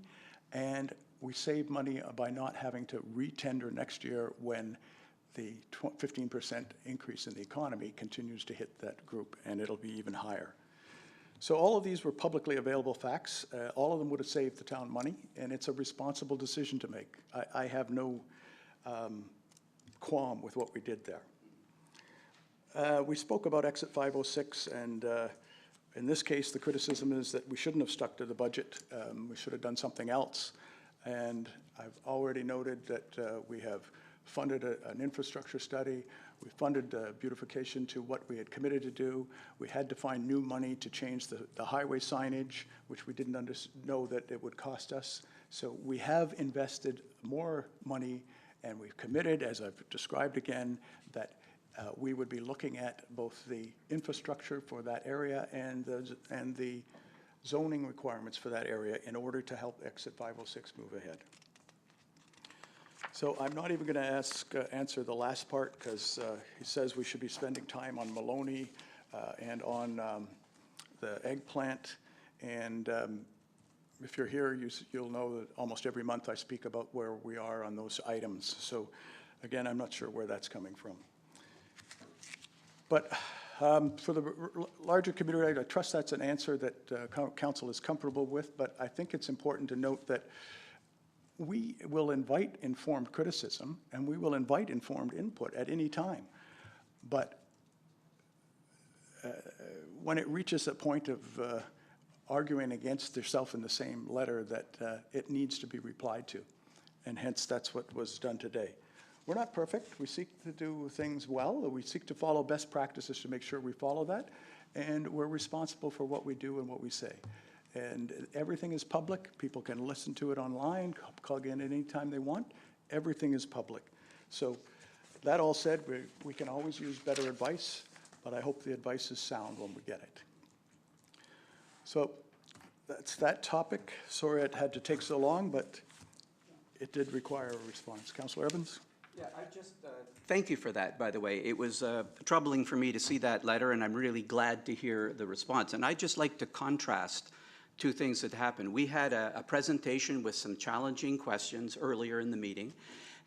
and we saved money by not having to re-tender next year when the 15% increase in the economy continues to hit that group, and it'll be even higher. So all of these were publicly available facts. All of them would have saved the town money, and it's a responsible decision to make. I have no qualm with what we did there. We spoke about Exit 506, and in this case, the criticism is that we shouldn't have stuck to the budget. We should have done something else. And I've already noted that we have funded an infrastructure study. We funded beautification to what we had committed to do. We had to find new money to change the highway signage, which we didn't know that it would cost us. So we have invested more money, and we've committed, as I've described again, that we would be looking at both the infrastructure for that area and the zoning requirements for that area in order to help Exit 506 move ahead. So I'm not even going to answer the last part, because he says we should be spending time on Maloney and on the eggplant. And if you're here, you'll know that almost every month I speak about where we are on those items. So again, I'm not sure where that's coming from. But for the larger community, I trust that's an answer that council is comfortable with, but I think it's important to note that we will invite informed criticism, and we will invite informed input at any time. But when it reaches a point of arguing against yourself in the same letter, that it needs to be replied to. And hence, that's what was done today. we're not perfect. We seek to do things well. We seek to follow best practices to make sure we follow that. And we're responsible for what we do and what we say. And everything is public. People can listen to it online, plug in anytime they want. Everything is public. So that all said, we can always use better advice, but I hope the advice is sound when we get it. So that's that topic. Sorry it had to take so long, but it did require a response. Councillor Evans? Yeah, thank you for that, by the way. It was troubling for me to see that letter, and I'm really glad to hear the response. And I'd just like to contrast two things that happened. We had a presentation with some challenging questions earlier in the meeting,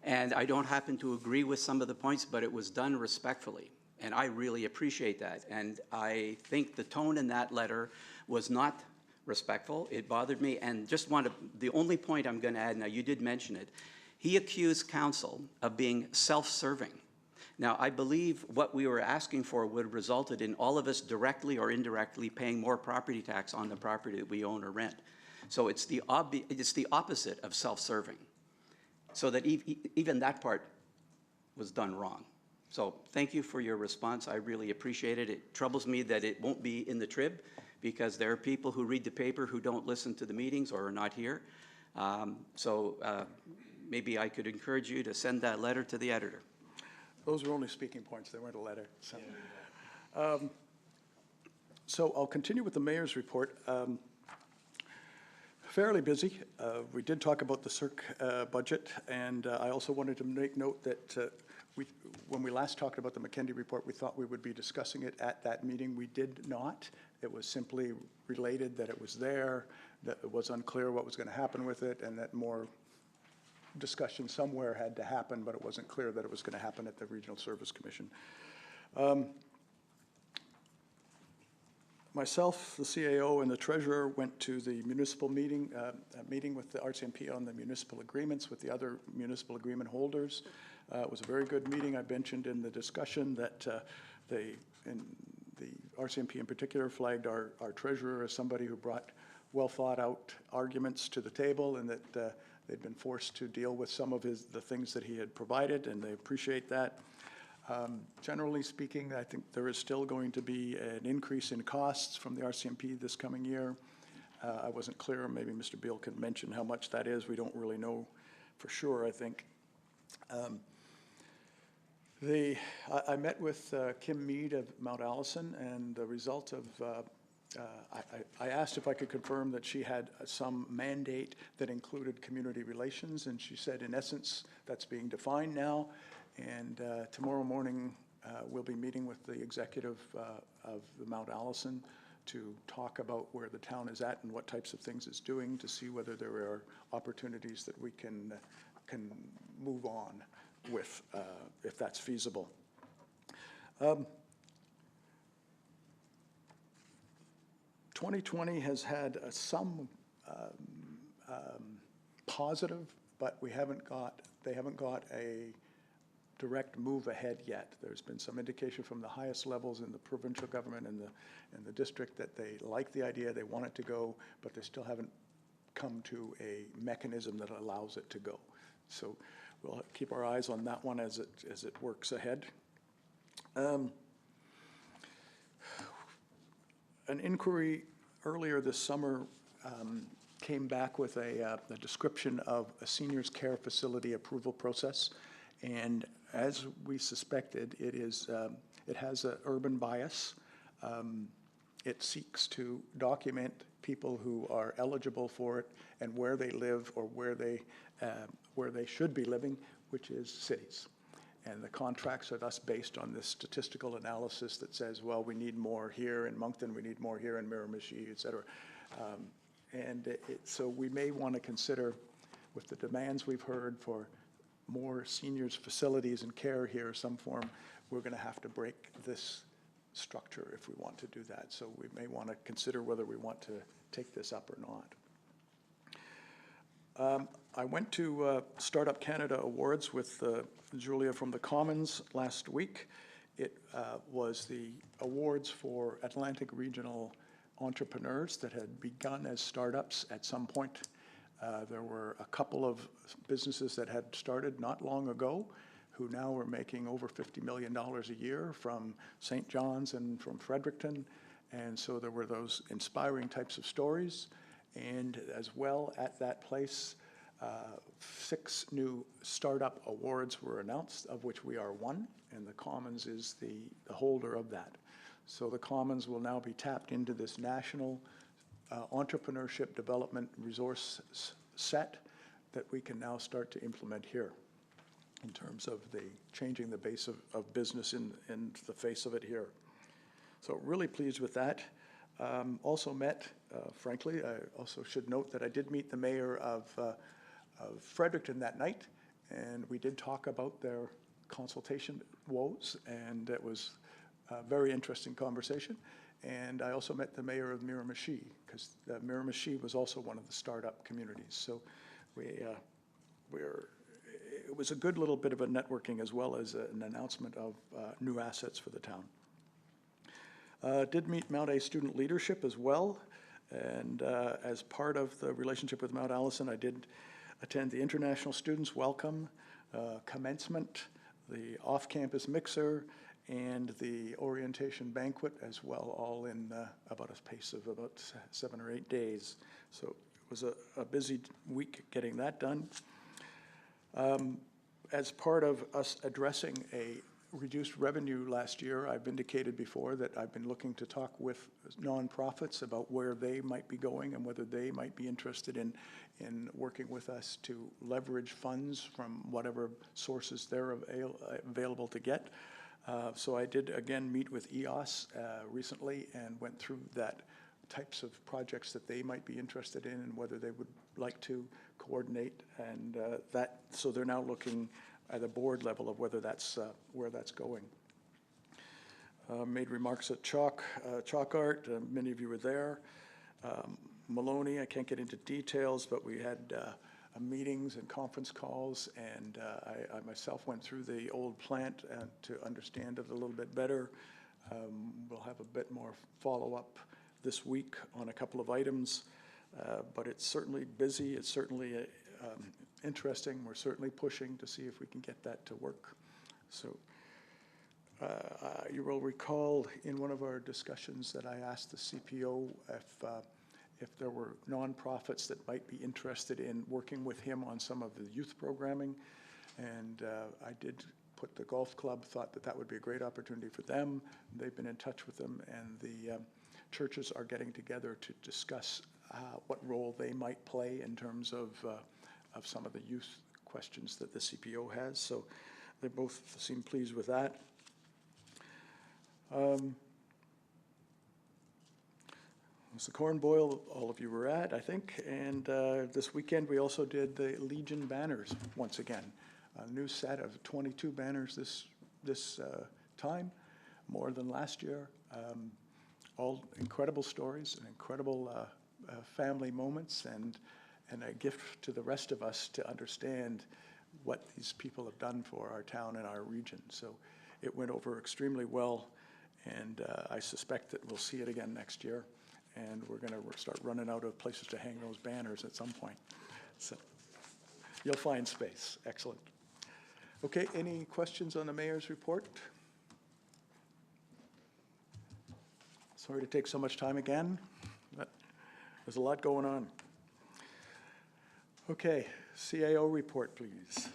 and I don't happen to agree with some of the points, but it was done respectfully, and I really appreciate that. And I think the tone in that letter was not respectful. It bothered me, and the only point I'm going to add, now you did mention it, he accused council of being self-serving. Now, I believe what we were asking for would have resulted in all of us directly or indirectly paying more property tax on the property that we own or rent. So it's the opposite of self-serving. So that even that part was done wrong. So thank you for your response. I really appreciate it. It troubles me that it won't be in the Trib, because there are people who read the paper who don't listen to the meetings or are not here. Maybe I could encourage you to send that letter to the editor. Those were only speaking points. They weren't a letter. So I'll continue with the mayor's report. Fairly busy. We did talk about the CERC budget, and I also wanted to make note that when we last talked about the McKendy report, we thought we would be discussing it at that meeting. We did not. It was simply related that it was there, that it was unclear what was going to happen with it, and that more discussion somewhere had to happen, but it wasn't clear that it was going to happen at the Regional Service Commission. Myself, the CAO, and the treasurer went to the municipal meeting with the RCMP on the municipal agreements with the other municipal agreement holders. It was a very good meeting. I mentioned in the discussion that the RCMP in particular flagged our treasurer as somebody who brought well thought out arguments to the table, and that they'd been forced to deal with some of the things that he had provided, and they appreciate that. Generally speaking, I think there is still going to be an increase in costs from the RCMP this coming year. I wasn't clear. Maybe Mr. Beal can mention how much that is. We don't really know for sure, I think. I met with Kim Mead of Mount Allison, and the result of I asked if I could confirm that she had some mandate that included community relations, and she said, in essence, that's being defined now. And tomorrow morning, we'll be meeting with the executive of the Mount Allison to talk about where the town is at and what types of things it's doing, to see whether there are opportunities that we can move on with, if that's feasible. 2020 has had some positive, but they haven't got a direct move ahead yet. There's been some indication from the highest levels in the provincial government and the district that they like the idea, they want it to go, but they still haven't come to a mechanism that allows it to go. So we'll keep our eyes on that one as it works ahead. An inquiry earlier this summer came back with a description of a seniors care facility approval process, and as we suspected, it has an urban bias. It seeks to document people who are eligible for it and where they live or where they should be living, which is cities. And the contracts are thus based on this statistical analysis that says, well, we need more here in Moncton, we need more here in Miramichi, et cetera. So we may want to consider, with the demands we've heard for more seniors facilities and care here, some form, we're going to have to break this structure if we want to do that. So we may want to consider whether we want to take this up or not. I went to Startup Canada Awards with Julia from the Commons last week. It was the awards for Atlantic regional entrepreneurs that had begun as startups at some point. There were a couple of businesses that had started not long ago, who now are making over $50 million a year from St. John's and from Fredericton. And so there were those inspiring types of stories. And as well, at that place, 6 new startup awards were announced, of which we are one, and the Commons is the holder of that. So the Commons will now be tapped into this national entrepreneurship development resource set that we can now start to implement here in terms of changing the base of business in the face of it here. So really pleased with that. Also met, frankly, I also should note that I did meet the mayor of Fredericton that night, and we did talk about their consultation woes, and it was a very interesting conversation. And I also met the mayor of Miramichi, because Miramichi was also one of the startup communities. So it was a good little bit of a networking as well as an announcement of new assets for the town. Did meet Mount A student leadership as well, and as part of the relationship with Mount Allison, I did attend the International Students Welcome, commencement, the off-campus mixer, and the orientation banquet as well, all in about a pace of about 7 or 8 days. So it was a busy week getting that done. As part of us addressing a reduced revenue last year, I've indicated before that I've been looking to talk with nonprofits about where they might be going and whether they might be interested in working with us to leverage funds from whatever sources they're available to get. So I did again meet with EOS recently and went through that types of projects that they might be interested in and whether they would like to coordinate, and so they're now looking at a board level of whether that's where that's going. Made remarks at Chalk Art. Many of you were there. Maloney, I can't get into details, but we had meetings and conference calls, and I myself went through the old plant to understand it a little bit better. We'll have a bit more follow-up this week on a couple of items, but it's certainly busy. It's certainly interesting. We're certainly pushing to see if we can get that to work. So you will recall in one of our discussions that I asked the CPO if there were nonprofits that might be interested in working with him on some of the youth programming. And I did put the golf club, thought that would be a great opportunity for them. They've been in touch with them, and the churches are getting together to discuss what role they might play in terms of some of the youth questions that the CPO has. So they both seem pleased with that. It's the Corn Boil, all of you were at, I think. And this weekend, we also did the Legion banners once again. A new set of 22 banners this time, more than last year. All incredible stories and incredible family moments, and a gift to the rest of us to understand what these people have done for our town and our region. So it went over extremely well, and I suspect that we'll see it again next year. And we're going to start running out of places to hang those banners at some point. So you'll find space. Excellent. Okay, any questions on the mayor's report? Sorry to take so much time again, but there's a lot going on. Okay, CAO report, please.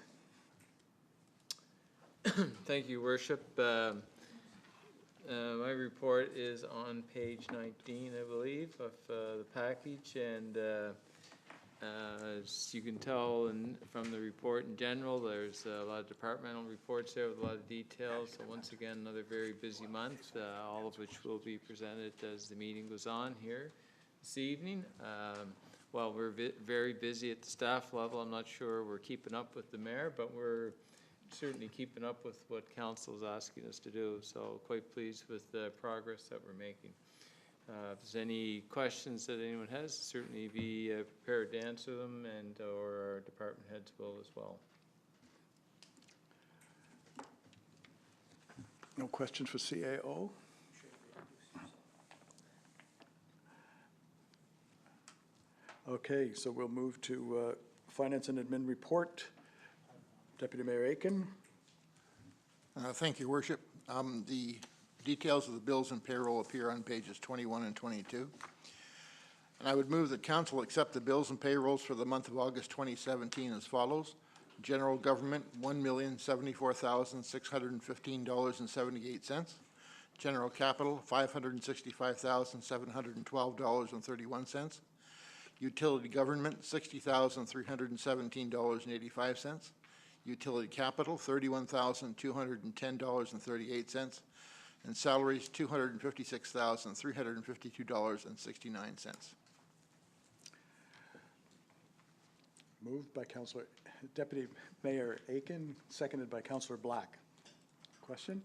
Thank you, Worship. My report is on page 19, I believe, of the package, and as you can tell from the report in general, there's a lot of departmental reports there with a lot of details. So once again, another very busy month, all of which will be presented as the meeting goes on here this evening. While we're very busy at the staff level, I'm not sure we're keeping up with the mayor, but we're certainly keeping up with what council is asking us to do. So quite pleased with the progress that we're making. If there's any questions that anyone has, certainly be prepared to answer them, and or our department heads will as well. No questions for CAO? Okay, so we'll move to Finance and Admin report. Deputy Mayor Aiken. Thank you, Worship. The details of the bills and payroll appear on pages 21 and 22. And I would move that council accept the bills and payrolls for the month of August 2017 as follows. General Government, $1,074,615.78. General Capital, $565,712.31. Utility Government, $60,317.85. Utility Capital, $31,210.38. And salaries, $256,352.69. Moved by Councillor Deputy Mayor Aiken, seconded by Councillor Black. Question?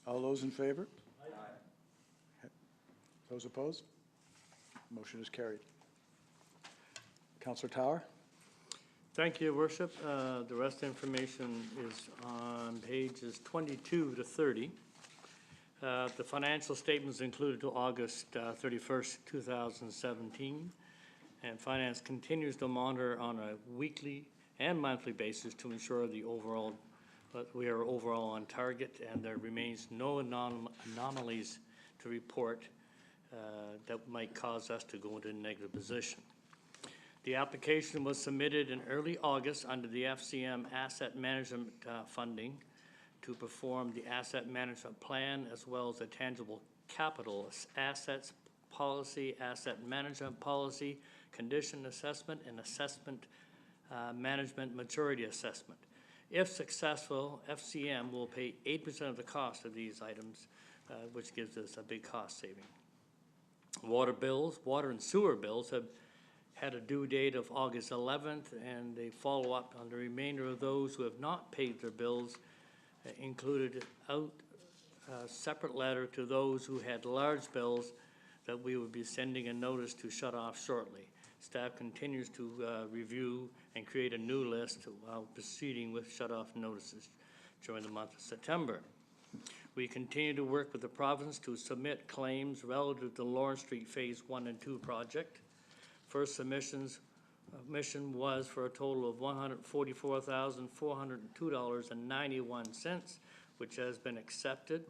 All those in favor? Aye. Those opposed? Motion is carried. Councillor Tower? Thank you, Worship. The rest of the information is on pages 22 to 30. The financial statements included to August 31st, 2017. And Finance continues to monitor on a weekly and monthly basis to ensure we are overall on target, and there remains no anomalies to report that might cause us to go into a negative position. The application was submitted in early August under the FCM asset management funding to perform the asset management plan, as well as a tangible capital assets policy, asset management policy, condition assessment, and assessment management maturity assessment. If successful, FCM will pay 8% of the cost of these items, which gives us a big cost saving. Water and sewer bills have had a due date of August 11th, and they follow up on the remainder of those who have not paid their bills, included out a separate letter to those who had large bills that we will be sending a notice to shut off shortly. Staff continues to review and create a new list while proceeding with shut-off notices during the month of September. We continue to work with the province to submit claims relative to Lawrence Street Phase 1 and 2 project. First mission was for a total of $144,402.91, which has been accepted.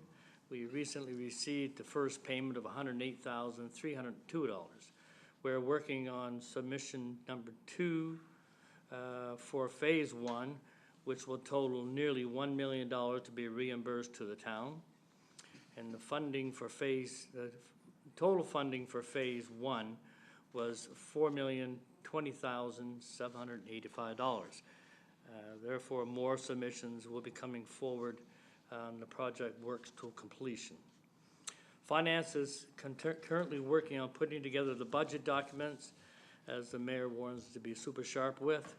We recently received the first payment of $108,302. We're working on submission number 2 for Phase 1, which will total nearly $1 million to be reimbursed to the town. And the funding for total funding for Phase 1 was $4,020,785. Therefore, more submissions will be coming forward. The project works to completion. Finance is currently working on putting together the budget documents, as the mayor warns to be super sharp with,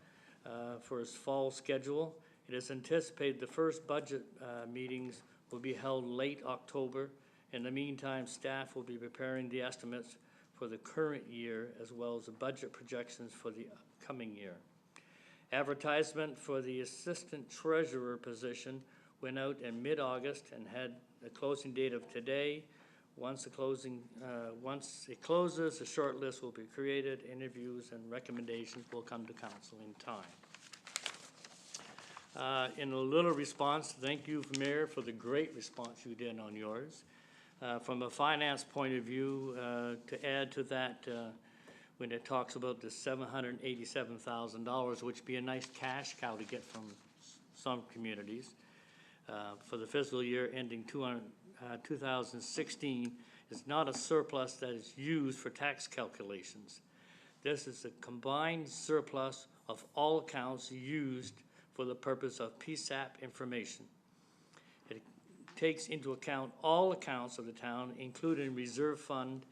for his fall schedule. It is anticipated the first budget meetings will be held late October. In the meantime, staff will be preparing the estimates for the current year, as well as the budget projections for the coming year. Advertisement for the assistant treasurer position went out in mid-August and had a closing date of today. Once it closes, a short list will be created, interviews and recommendations will come to council in time. In a little response, thank you, Mayor, for the great response you did on yours. From a finance point of view, to add to that, when it talks about the $787,000, which would be a nice cash cow to get from some communities, for the fiscal year ending 2016 is not a surplus that is used for tax calculations. This is a combined surplus of all accounts used for the purpose of PSAP information. It takes into account all accounts of the town, including reserve fund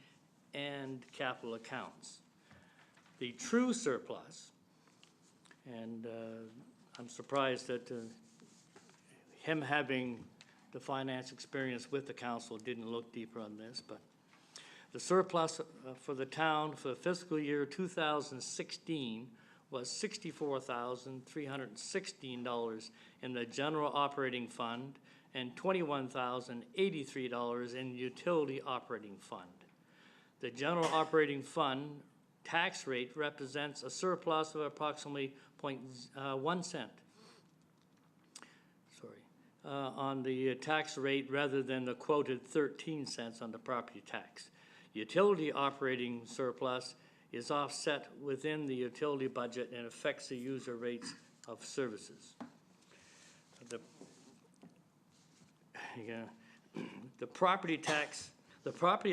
and capital accounts. The true surplus, and I'm surprised that him having the finance experience with the council didn't look deeper on this, but the surplus for the town for the fiscal year 2016 was $64,316 in the general operating fund and $21,083 in the utility operating fund. The general operating fund tax rate represents a surplus of approximately 0.1 cent. Sorry. on the tax rate rather than the quoted 13 cents on the property tax. Utility operating surplus is offset within the utility budget and affects the user rates of services. The property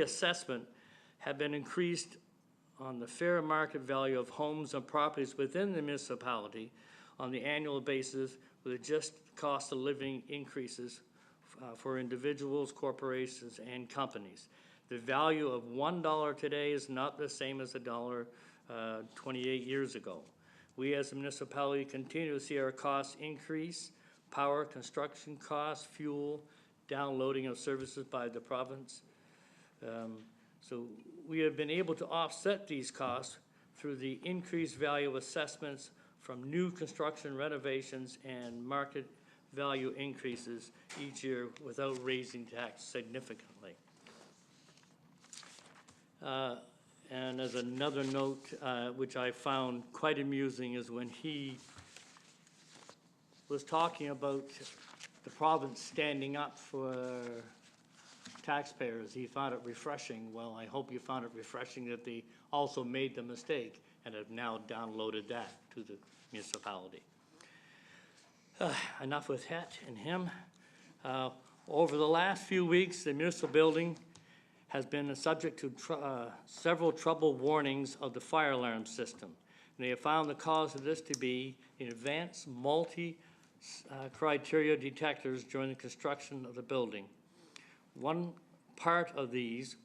assessment have been increased on the fair market value of homes and properties within the municipality on the annual basis with just cost of living increases for individuals, corporations, and companies. The value of $1 today is not the same as $1 28 years ago. We as a municipality continue to see our costs increase, power, construction costs, fuel, downloading of services by the province. So we have been able to offset these costs through the increased value of assessments from new construction renovations and market value increases each year without raising tax significantly. And as another note, which I found quite amusing, is when he was talking about the province standing up for taxpayers. He found it refreshing. Well, I hope you found it refreshing that they also made the mistake and have now downloaded that to the municipality. Enough with that and him. Over the last few weeks, the municipal building has been subject to several trouble warnings of the fire alarm system. And they have found the cause of this to be in advanced multi-criteria detectors during the construction of the building. One part of these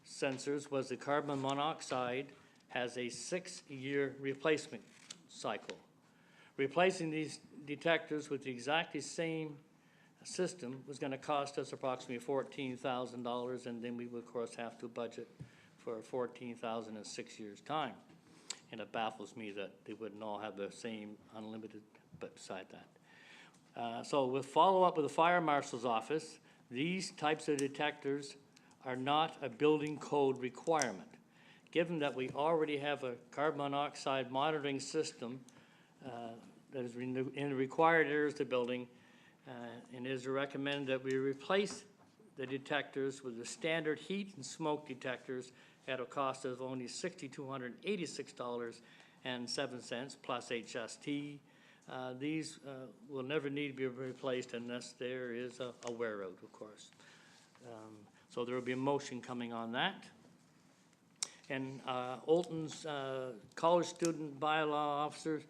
sensors was the carbon monoxide has a 6-year replacement cycle. Replacing these detectors with the exactly same system was going to cost us approximately $14,000, and then we would of course have to budget for $14,000 in 6 years' time. And it baffles me that they wouldn't all have the same unlimited, but beside that. So with follow-up with the fire marshal's office, these types of detectors are not a building code requirement. Given that we already have a carbon monoxide monitoring system that is in the required areas of the building, and it is recommended that we replace the detectors with the standard heat and smoke detectors at a cost of only $6,286.07 plus HST. These will never need to be replaced unless there is a wear out, of course. So there will be a motion coming on that. And Olton's college student bylaw officers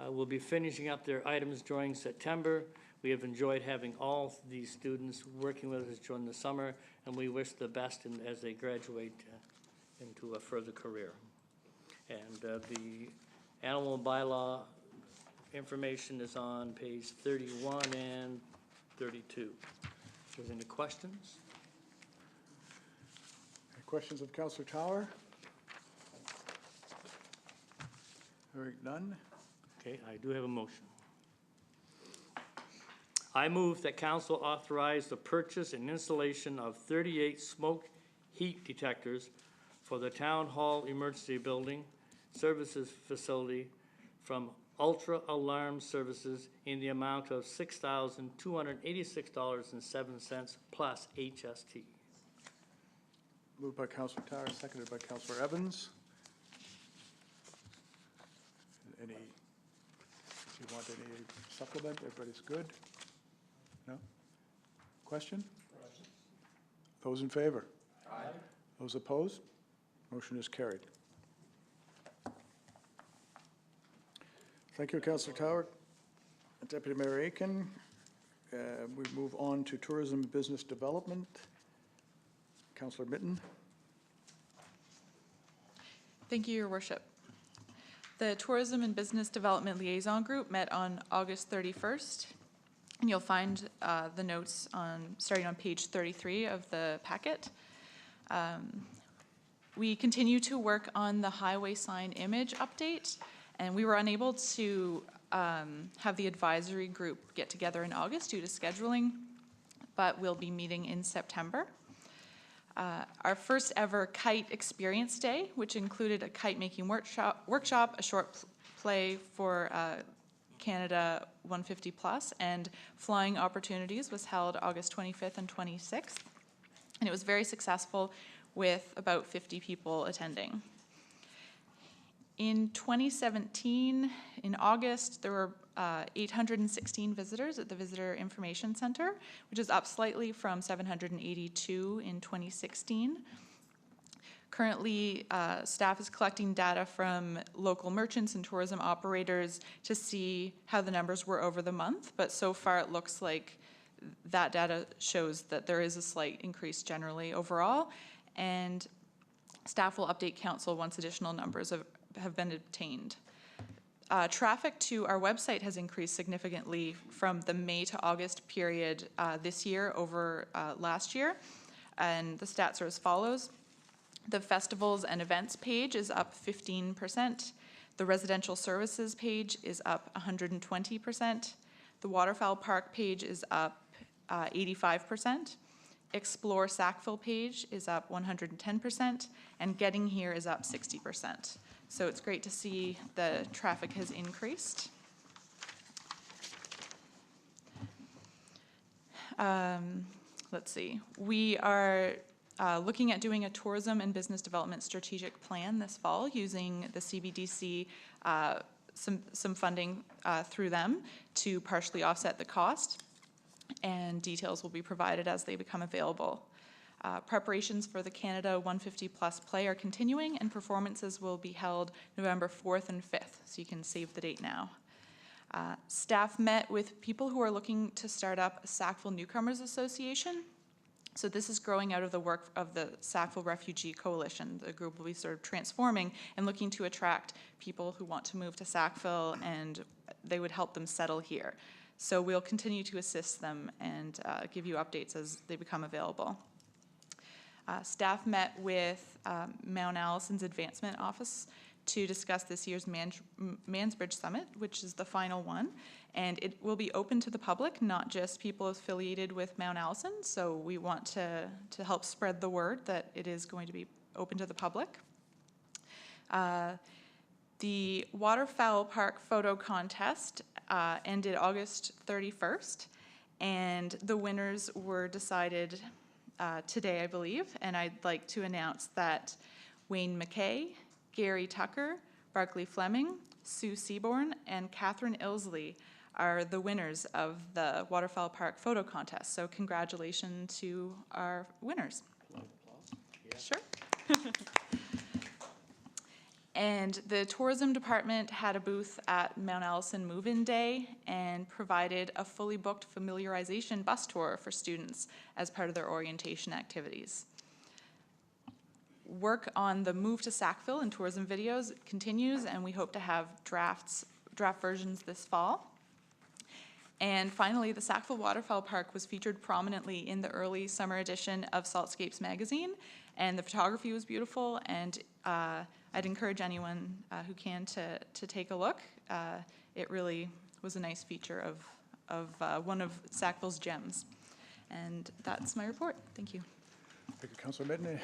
will be finishing up their items during September. We have enjoyed having all these students working with us during the summer, and we wish the best as they graduate into a further career. And the animal bylaw information is on page 31 and 32. If there's any questions? Any questions of Councillor Tower? Hearing none. Okay, I do have a motion. I move that council authorize the purchase and installation of 38 smoke heat detectors for the Town Hall Emergency Building Services Facility from Ultra Alarm Services in the amount of $6,286.07 plus HST. Moved by Councillor Tower, seconded by Councillor Evans. Do you want any supplement? Everybody's good? No? Question? Those in favor? Aye. Those opposed? Motion is carried. Thank you, Councillor Tower. Deputy Mayor Aiken, we move on to Tourism and Business Development. Councillor Mitten. Thank you, Your Worship. The Tourism and Business Development Liaison Group met on August 31st, and you'll find the notes starting on page 33 of the packet. We continue to work on the highway sign image update, and we were unable to have the advisory group get together in August due to scheduling, but we'll be meeting in September. Our first ever kite experience day, which included a kite making workshop, a short play for Canada 150 Plus, and Flying Opportunities was held August 25th and 26th. And it was very successful with about 50 people attending. In 2017, in August, there were 816 visitors at the Visitor Information Center, which is up slightly from 782 in 2016. Currently, staff is collecting data from local merchants and tourism operators to see how the numbers were over the month, but so far it looks like that data shows that there is a slight increase generally overall, and staff will update council once additional numbers have been obtained. Traffic to our website has increased significantly from the May to August period this year over last year, and the stats are as follows. The festivals and events page is up 15%. The residential services page is up 120%. The waterfowl park page is up 85%. Explore Sackville page is up 110%, and Getting Here is up 60%. So it's great to see the traffic has increased. Let's see. We are looking at doing a tourism and business development strategic plan this fall using the CBDC, some funding through them to partially offset the cost, and details will be provided as they become available. Preparations for the Canada 150 Plus play are continuing, and performances will be held November 4th and 5th, so you can save the date now. Staff met with people who are looking to start up a Sackville Newcomers Association. So this is growing out of the work of the Sackville Refugee Coalition. The group will be sort of transforming and looking to attract people who want to move to Sackville, and they would help them settle here. So we'll continue to assist them and give you updates as they become available. Staff met with Mount Allison's Advancement Office to discuss this year's Mansbridge Summit, which is the final one. And it will be open to the public, not just people affiliated with Mount Allison. So we want to help spread the word that it is going to be open to the public. The Waterfowl Park photo contest ended August 31st, and the winners were decided today, I believe. And I'd like to announce that Wayne McKay, Gary Tucker, Barclay Fleming, Sue Seaborn, and Catherine Ilsley are the winners of the Waterfowl Park photo contest. So congratulations to our winners. Sure. And the tourism department had a booth at Mount Allison Move-In Day and provided a fully booked familiarization bus tour for students as part of their orientation activities. Work on the Move to Sackville and tourism videos continues, and we hope to have draft versions this fall. And finally, the Sackville Waterfowl Park was featured prominently in the early summer edition of Saltscapes magazine, and the photography was beautiful, and I'd encourage anyone who can to take a look. It really was a nice feature of one of Sackville's gems. And that's my report. Thank you. Thank you, Councillor Midney.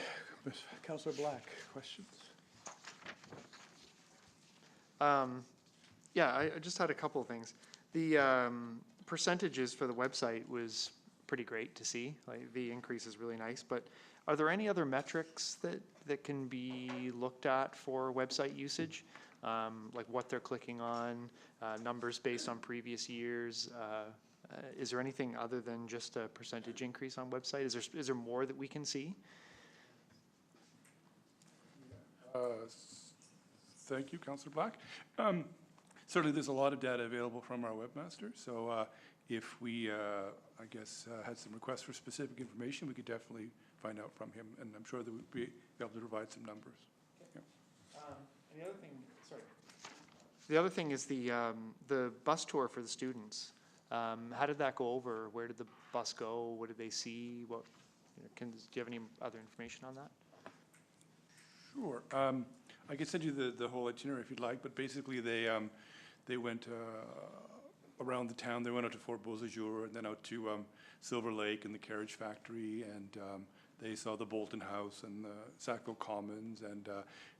Councillor Black, questions? Yeah, I just had a couple of things. The percentages for the website was pretty great to see. Like, the increase is really nice, but are there any other metrics that can be looked at for website usage? Like what they're clicking on, numbers based on previous years? Is there anything other than just a percentage increase on website? Is there more that we can see? Thank you, Councillor Black. Certainly, there's a lot of data available from our webmaster. So if we, I guess, had some requests for specific information, we could definitely find out from him, and I'm sure that we'd be able to provide some numbers. Yeah. And the other thing, sorry. The other thing is the bus tour for the students. How did that go over? Where did the bus go? What did they see? What do you have any other information on that? Sure. I can send you the whole itinerary if you'd like, but basically they went around the town. They went out to Fort Beausejour and then out to Silver Lake and the Carriage Factory and They saw the Bolton House and the Sackville Commons and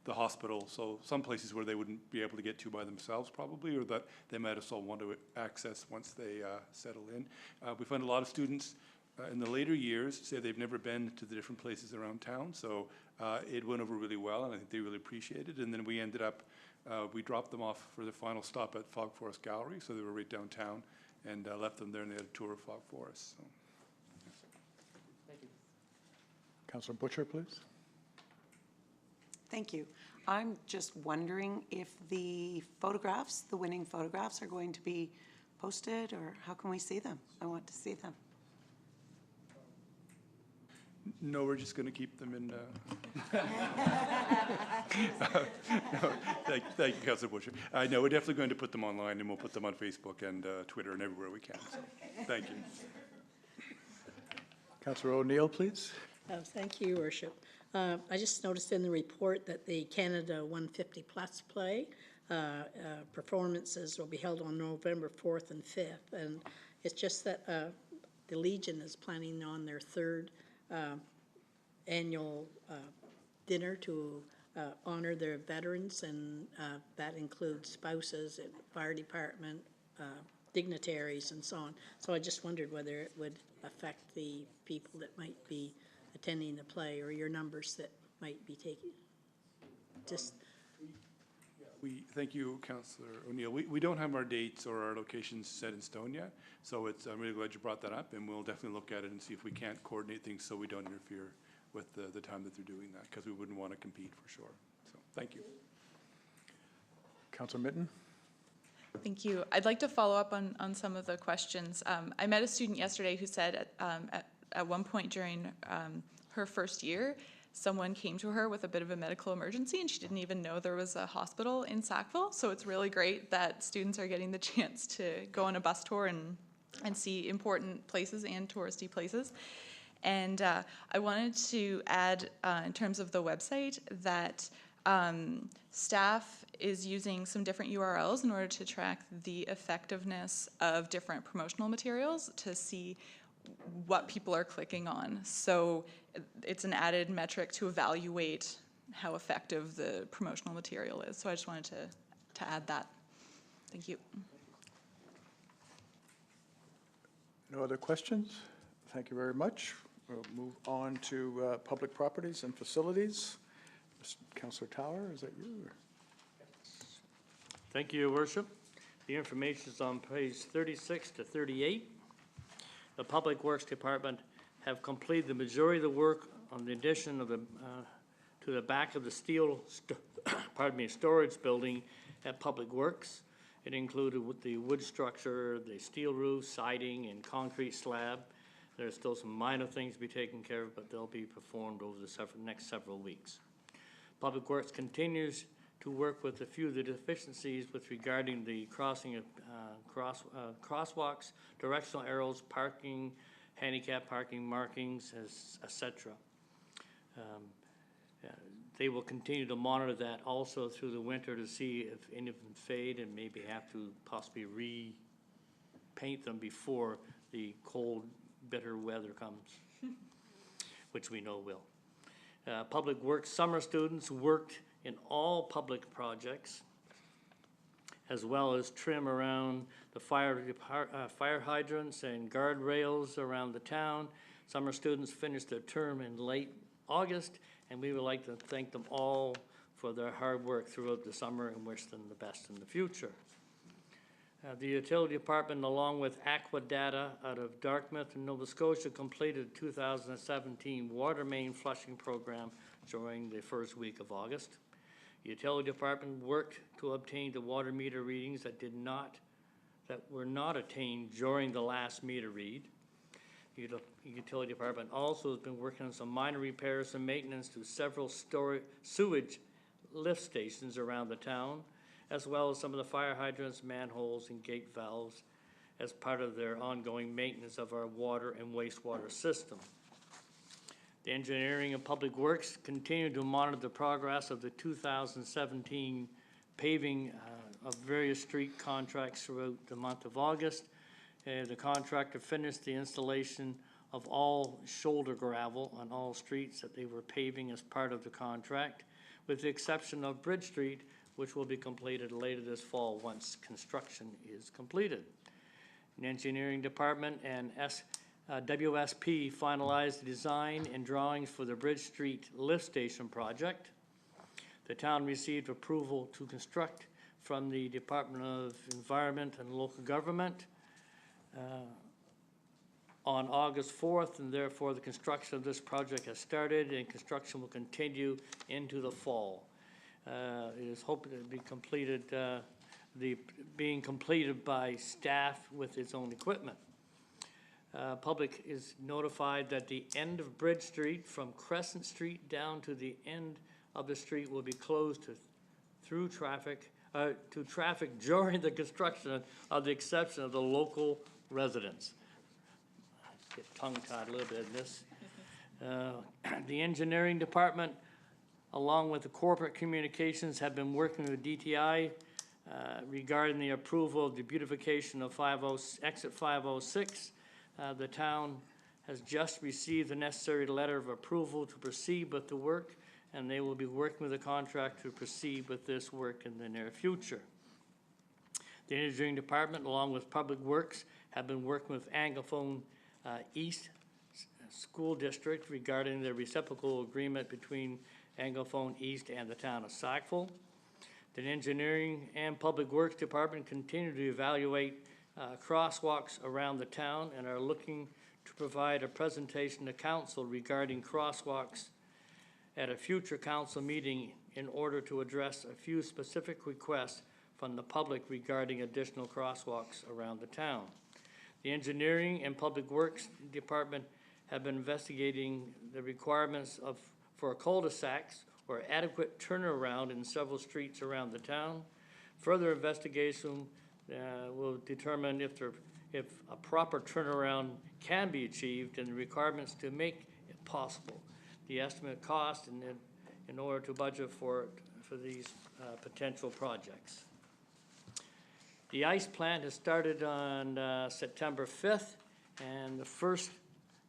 the hospital. So some places where they wouldn't be able to get to by themselves probably, or that they might also want to access once they settle in. We find a lot of students in the later years say they've never been to the different places around town. So it went over really well, and I think they really appreciated it. And then we ended up, we dropped them off for the final stop at Fog Forest Gallery. So they were right downtown, and left them there, and they had a tour of Fog Forest. So. Councillor Butcher, please. Thank you. I'm just wondering if the photographs, the winning photographs, are going to be posted, or how can we see them? I want to see them. No, we're just going to keep them in. No, thank you, Councillor Butcher. No, we're definitely going to put them online, and we'll put them on Facebook and Twitter and everywhere we can. So, thank you. Councillor O'Neill, please. Thank you, Your Worship. I just noticed in the report that the Canada 150 Plus play performances will be held on November 4th and 5th. And it's just that the Legion is planning on their third annual dinner to honor their veterans, and that includes spouses, fire department, dignitaries, and so on. So I just wondered whether it would affect the people that might be attending the play, or your numbers that might be taking. Just. Thank you, Councillor O'Neill. We don't have our dates or our locations set in stone yet, so I'm really glad you brought that up, and we'll definitely look at it and see if we can't coordinate things so we don't interfere with the time that they're doing that, because we wouldn't want to compete for sure. So thank you. Councillor Mitten. Thank you. I'd like to follow up on some of the questions. I met a student yesterday who said at one point during her first year, someone came to her with a bit of a medical emergency, and she didn't even know there was a hospital in Sackville. So it's really great that students are getting the chance to go on a bus tour and see important places and touristy places. And I wanted to add, in terms of the website, that staff is using some different URLs in order to track the effectiveness of different promotional materials to see what people are clicking on. So it's an added metric to evaluate how effective the promotional material is. So I just wanted to add that. Thank you. No other questions? Thank you very much. We'll move on to public properties and facilities. Councillor Tower, is that you? Thank you, Your Worship. The information is on page 36 to 38. The Public Works Department have completed the majority of the work on the addition of to the back of the steel, storage building at Public Works. It included the wood structure, the steel roof, siding, and concrete slab. There's still some minor things to be taken care of, but they'll be performed over the next several weeks. Public Works continues to work with a few of the deficiencies with regarding the crossing of crosswalks, directional arrows, parking, handicap parking markings, etc. They will continue to monitor that also through the winter to see if any of them fade, and maybe have to possibly repaint them before the cold, bitter weather comes, which we know will. Public Works summer students worked in all public projects, as well as trim around the fire hydrants and guardrails around the town. Summer students finished their term in late August, and we would like to thank them all for their hard work throughout the summer and wish them the best in the future. The Utility Department, along with Aqua Data out of Dartmouth and Nova Scotia, completed the 2017 water main flushing program during the first week of August. The Utility Department worked to obtain the water meter readings that were not attained during the last meter read. The Utility Department also has been working on some minor repairs and maintenance to several sewage lift stations around the town, as well as some of the fire hydrants, manholes, and gate valves as part of their ongoing maintenance of our water and wastewater system. The Engineering and Public Works continue to monitor the progress of the 2017 paving of various street contracts throughout the month of August. The contractor finished the installation of all shoulder gravel on all streets that they were paving as part of the contract, with the exception of Bridge Street, which will be completed later this fall once construction is completed. The engineering department and WSP finalized the design and drawings for the Bridge Street lift station project. The town received approval to construct from the Department of Environment and Local Government on August 4th, and therefore the construction of this project has started, and construction will continue into the fall. It is hoped to be completed, being completed by staff with its own equipment. Public is notified that the end of Bridge Street from Crescent Street down to the end of the street will be closed to traffic during the construction, of the exception of the local residents. Get tongue-tied a little bit in this. The engineering department, along with the corporate communications, have been working with DTI regarding the approval of the beautification of exit 506. The town has just received the necessary letter of approval to proceed with the work, and they will be working with the contractor to proceed with this work in the near future. The engineering department, along with Public Works, have been working with Anglophone East School District regarding the reciprocal agreement between Anglophone East and the town of Sackville. The engineering and Public Works department continue to evaluate crosswalks around the town and are looking to provide a presentation to council regarding crosswalks at a future council meeting in order to address a few specific requests from the public regarding additional crosswalks around the town. The engineering and Public Works department have been investigating the requirements for cul-de-sacs or adequate turnaround in several streets around the town. Further investigation will determine if a proper turnaround can be achieved and the requirements to make it possible. The estimate cost in order to budget for these potential projects. The ice plant has started on September 5th, and the first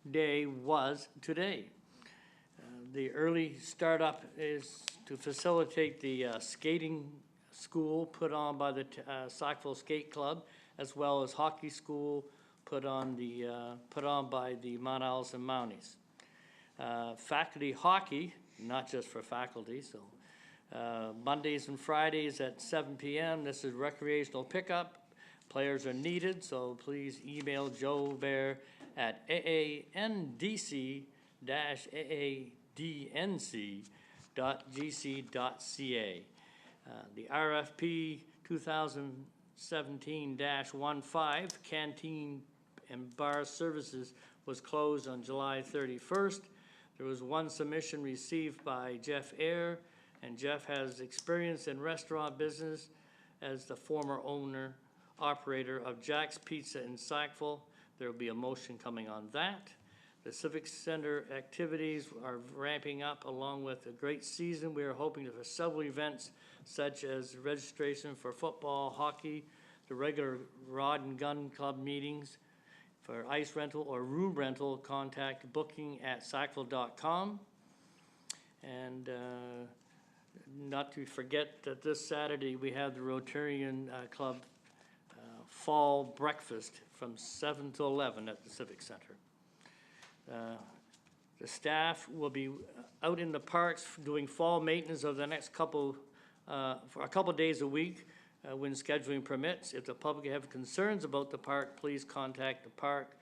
day was today. The early startup is to facilitate the skating school put on by the Sackville Skate Club, as well as hockey school put on by the Mount Allison Mounties. Faculty hockey, not just for faculty, so Mondays and Fridays at 7 p.m. This is recreational pickup. Players are needed, so please email Joe Bear at aandc.gc.ca. The RFP 2017-15 Canteen and Bar Services was closed on July 31st. There was one submission received by Jeff Ayre, and Jeff has experience in restaurant business as the former owner-operator of Jack's Pizza in Sackville. There will be a motion coming on that. The Civic Center activities are ramping up along with a great season. We are hoping for several events such as registration for football, hockey, the regular Rod and Gun Club meetings. For ice rental or room rental, contact booking at sackville.com. And not to forget that this Saturday we have the Rotarian Club fall breakfast from 7 to 11 at the Civic Center. The staff will be out in the parks doing fall maintenance over the next for a couple days a week when scheduling permits. If the public have concerns about the park, please contact the Parks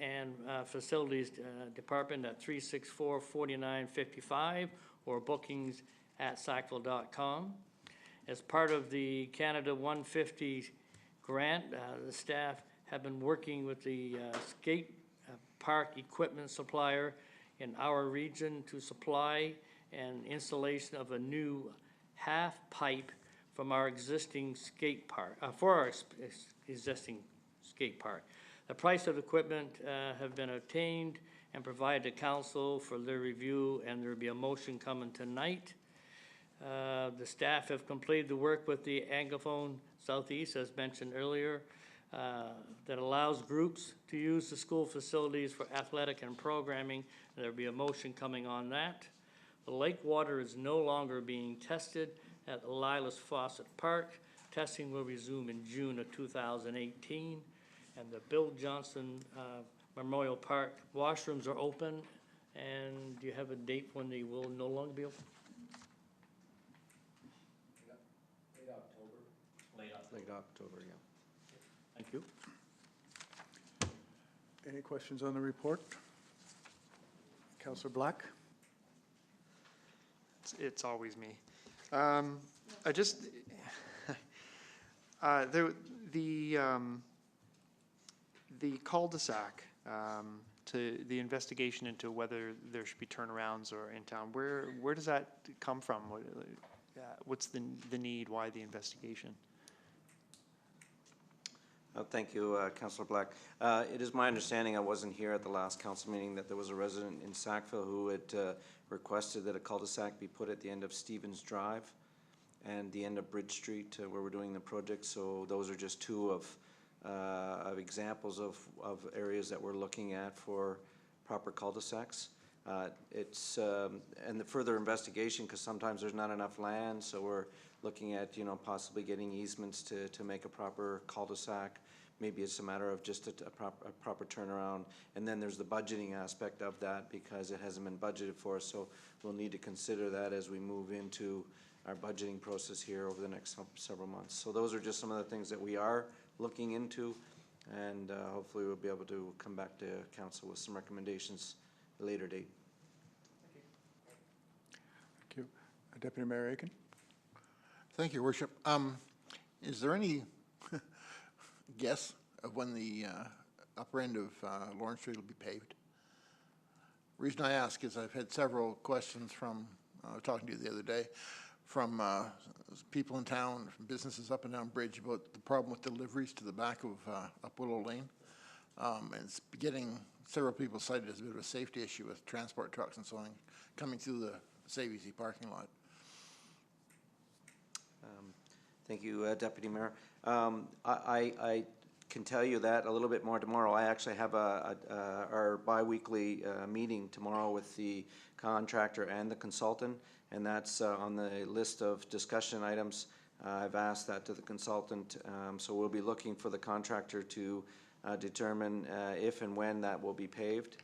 and Facilities Department at 364-4955 or bookings at sackville.com. As part of the Canada 150 grant, the staff have been working with the skate park equipment supplier in our region to supply and installation of a new half pipe from our existing skate park, for our existing skate park. The price of equipment have been obtained and provided to council for their review, and there will be a motion coming tonight. The staff have completed the work with the Anglophone Southeast, as mentioned earlier. that allows groups to use the school facilities for athletic and programming. There'll be a motion coming on that. The lake water is no longer being tested at Lilas Fawcett Park. Testing will resume in June of 2018. And the Bill Johnson Memorial Park washrooms are open. And do you have a date when they will no longer be open? Late October, yeah. Thank you. Any questions on the report? Councillor Black? It's always me. I just, the cul-de-sac, to the investigation into whether there should be turnarounds or in town, where does that come from? What's the need? Why the investigation? Thank you, Councillor Black. It is my understanding, I wasn't here at the last council meeting, that there was a resident in Sackville who had requested that a cul-de-sac be put at the end of Stevens Drive and the end of Bridge Street where we're doing the project. So those are just two of examples of areas that we're looking at for proper cul-de-sacs. And the further investigation, because sometimes there's not enough land, so we're looking at, possibly getting easements to make a proper cul-de-sac. Maybe it's a matter of just a proper turnaround. And then there's the budgeting aspect of that, because it hasn't been budgeted for us, so we'll need to consider that as we move into our budgeting process here over the next several months. So those are just some of the things that we are looking into, and hopefully we'll be able to come back to council with some recommendations at a later date. Thank you. Deputy Mayor Aiken? Thank you, Worship. Is there any guess of when the upper end of Lawrence Street will be paved? The reason I ask is I've had several questions from, talking to you the other day, from people in town, from businesses up and down Bridge about the problem with deliveries to the back of up Willow Lane. And it's getting several people cited as a bit of a safety issue with transport trucks and so on coming through the Save Easy parking lot. Thank you, Deputy Mayor. I can tell you that a little bit more tomorrow. I actually have our bi-weekly meeting tomorrow with the contractor and the consultant, and that's on the list of discussion items. I've asked that to the consultant, so we'll be looking for the contractor to determine if and when that will be paved.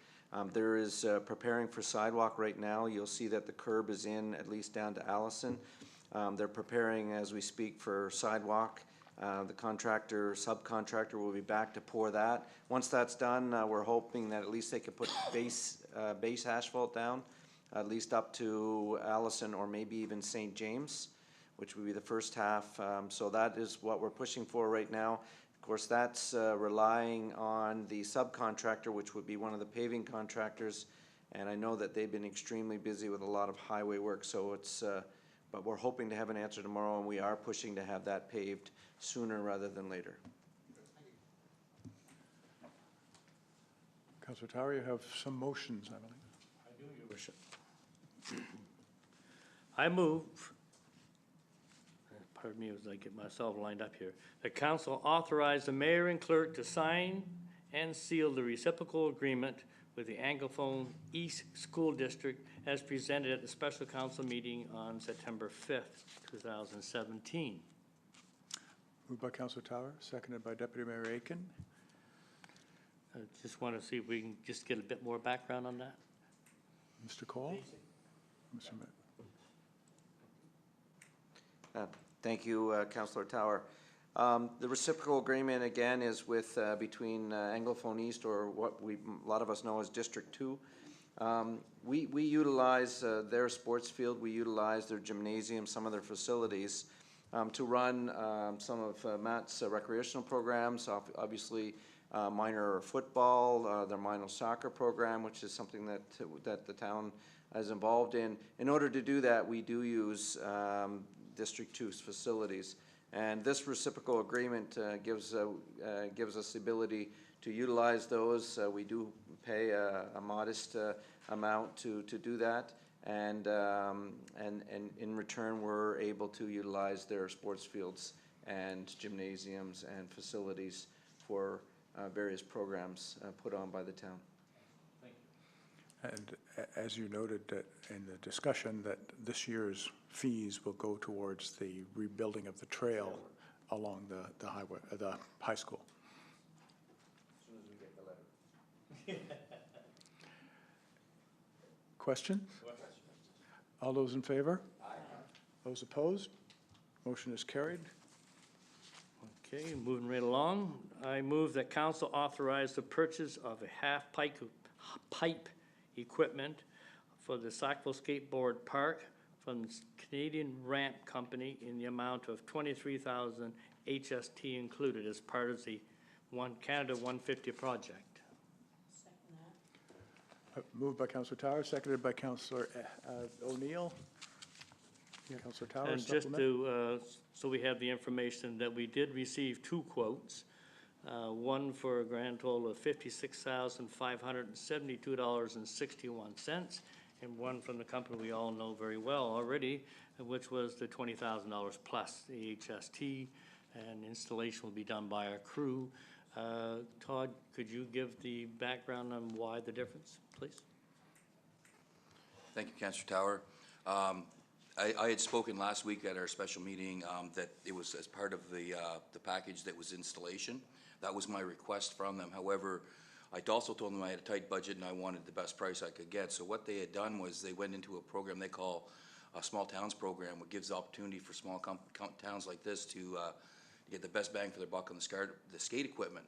There is preparing for sidewalk right now. You'll see that the curb is in, at least down to Allison. They're preparing as we speak for sidewalk. The subcontractor will be back to pour that. Once that's done, we're hoping that at least they could put base asphalt down, at least up to Allison or maybe even St. James, which would be the first half. So that is what we're pushing for right now. Of course, that's relying on the subcontractor, which would be one of the paving contractors. And I know that they've been extremely busy with a lot of highway work, so it's but we're hoping to have an answer tomorrow, and we are pushing to have that paved sooner rather than later. Councillor Tower, you have some motions, I believe. I do, Your Worship. I move, pardon me as I get myself lined up here, the council authorize the mayor and clerk to sign and seal the reciprocal agreement with the Anglophone East School District as presented at the special council meeting on September 5th, 2017. Moved by Councillor Tower, seconded by Deputy Mayor Aiken. I just want to see if we can just get a bit more background on that. Mr. Cole? Mr. Thank you, Councillor Tower. The reciprocal agreement, again, is with between Anglophone East, or what a lot of us know as District 2. We utilize their sports field, we utilize their gymnasium, some of their facilities to run some of Matt's recreational programs, obviously minor football, their minor soccer program, which is something that the town is involved in. In order to do that, we do use District 2's facilities. And this reciprocal agreement gives us the ability to utilize those. We do pay a modest amount to do that, and in return we're able to utilize their sports fields and gymnasiums and facilities for various programs put on by the town. And as you noted in the discussion, that this year's fees will go towards the rebuilding of the trail along the highway, the high school. As soon as we get the letter. Question? All those in favor? Aye. Those opposed? Motion is carried. Okay, moving right along, I move that council authorize the purchase of a half-pipe equipment for the Sackville Skateboard Park from the Canadian Ramp Company in the amount of $23,000 HST included as part of the Canada 150 project. Moved by Councillor Tower, seconded by Councillor O'Neill. Councillor Tower, And just supplement? to, so we have the information that we did receive 2 quotes, one for a grand total of $56,572.61, and one from the company we all know very well already, which was the $20,000 plus the HST, and installation will be done by our crew. Todd, could you give the background on why the difference, please? Thank you, Councillor Tower. I had spoken last week at our special meeting that it was as part of the package that was installation. That was my request from them. However, I also told them I had a tight budget and I wanted the best price I could get. So what they had done was they went into a program they call a small towns program, which gives the opportunity for small towns like this to get the best bang for their buck on the skate equipment.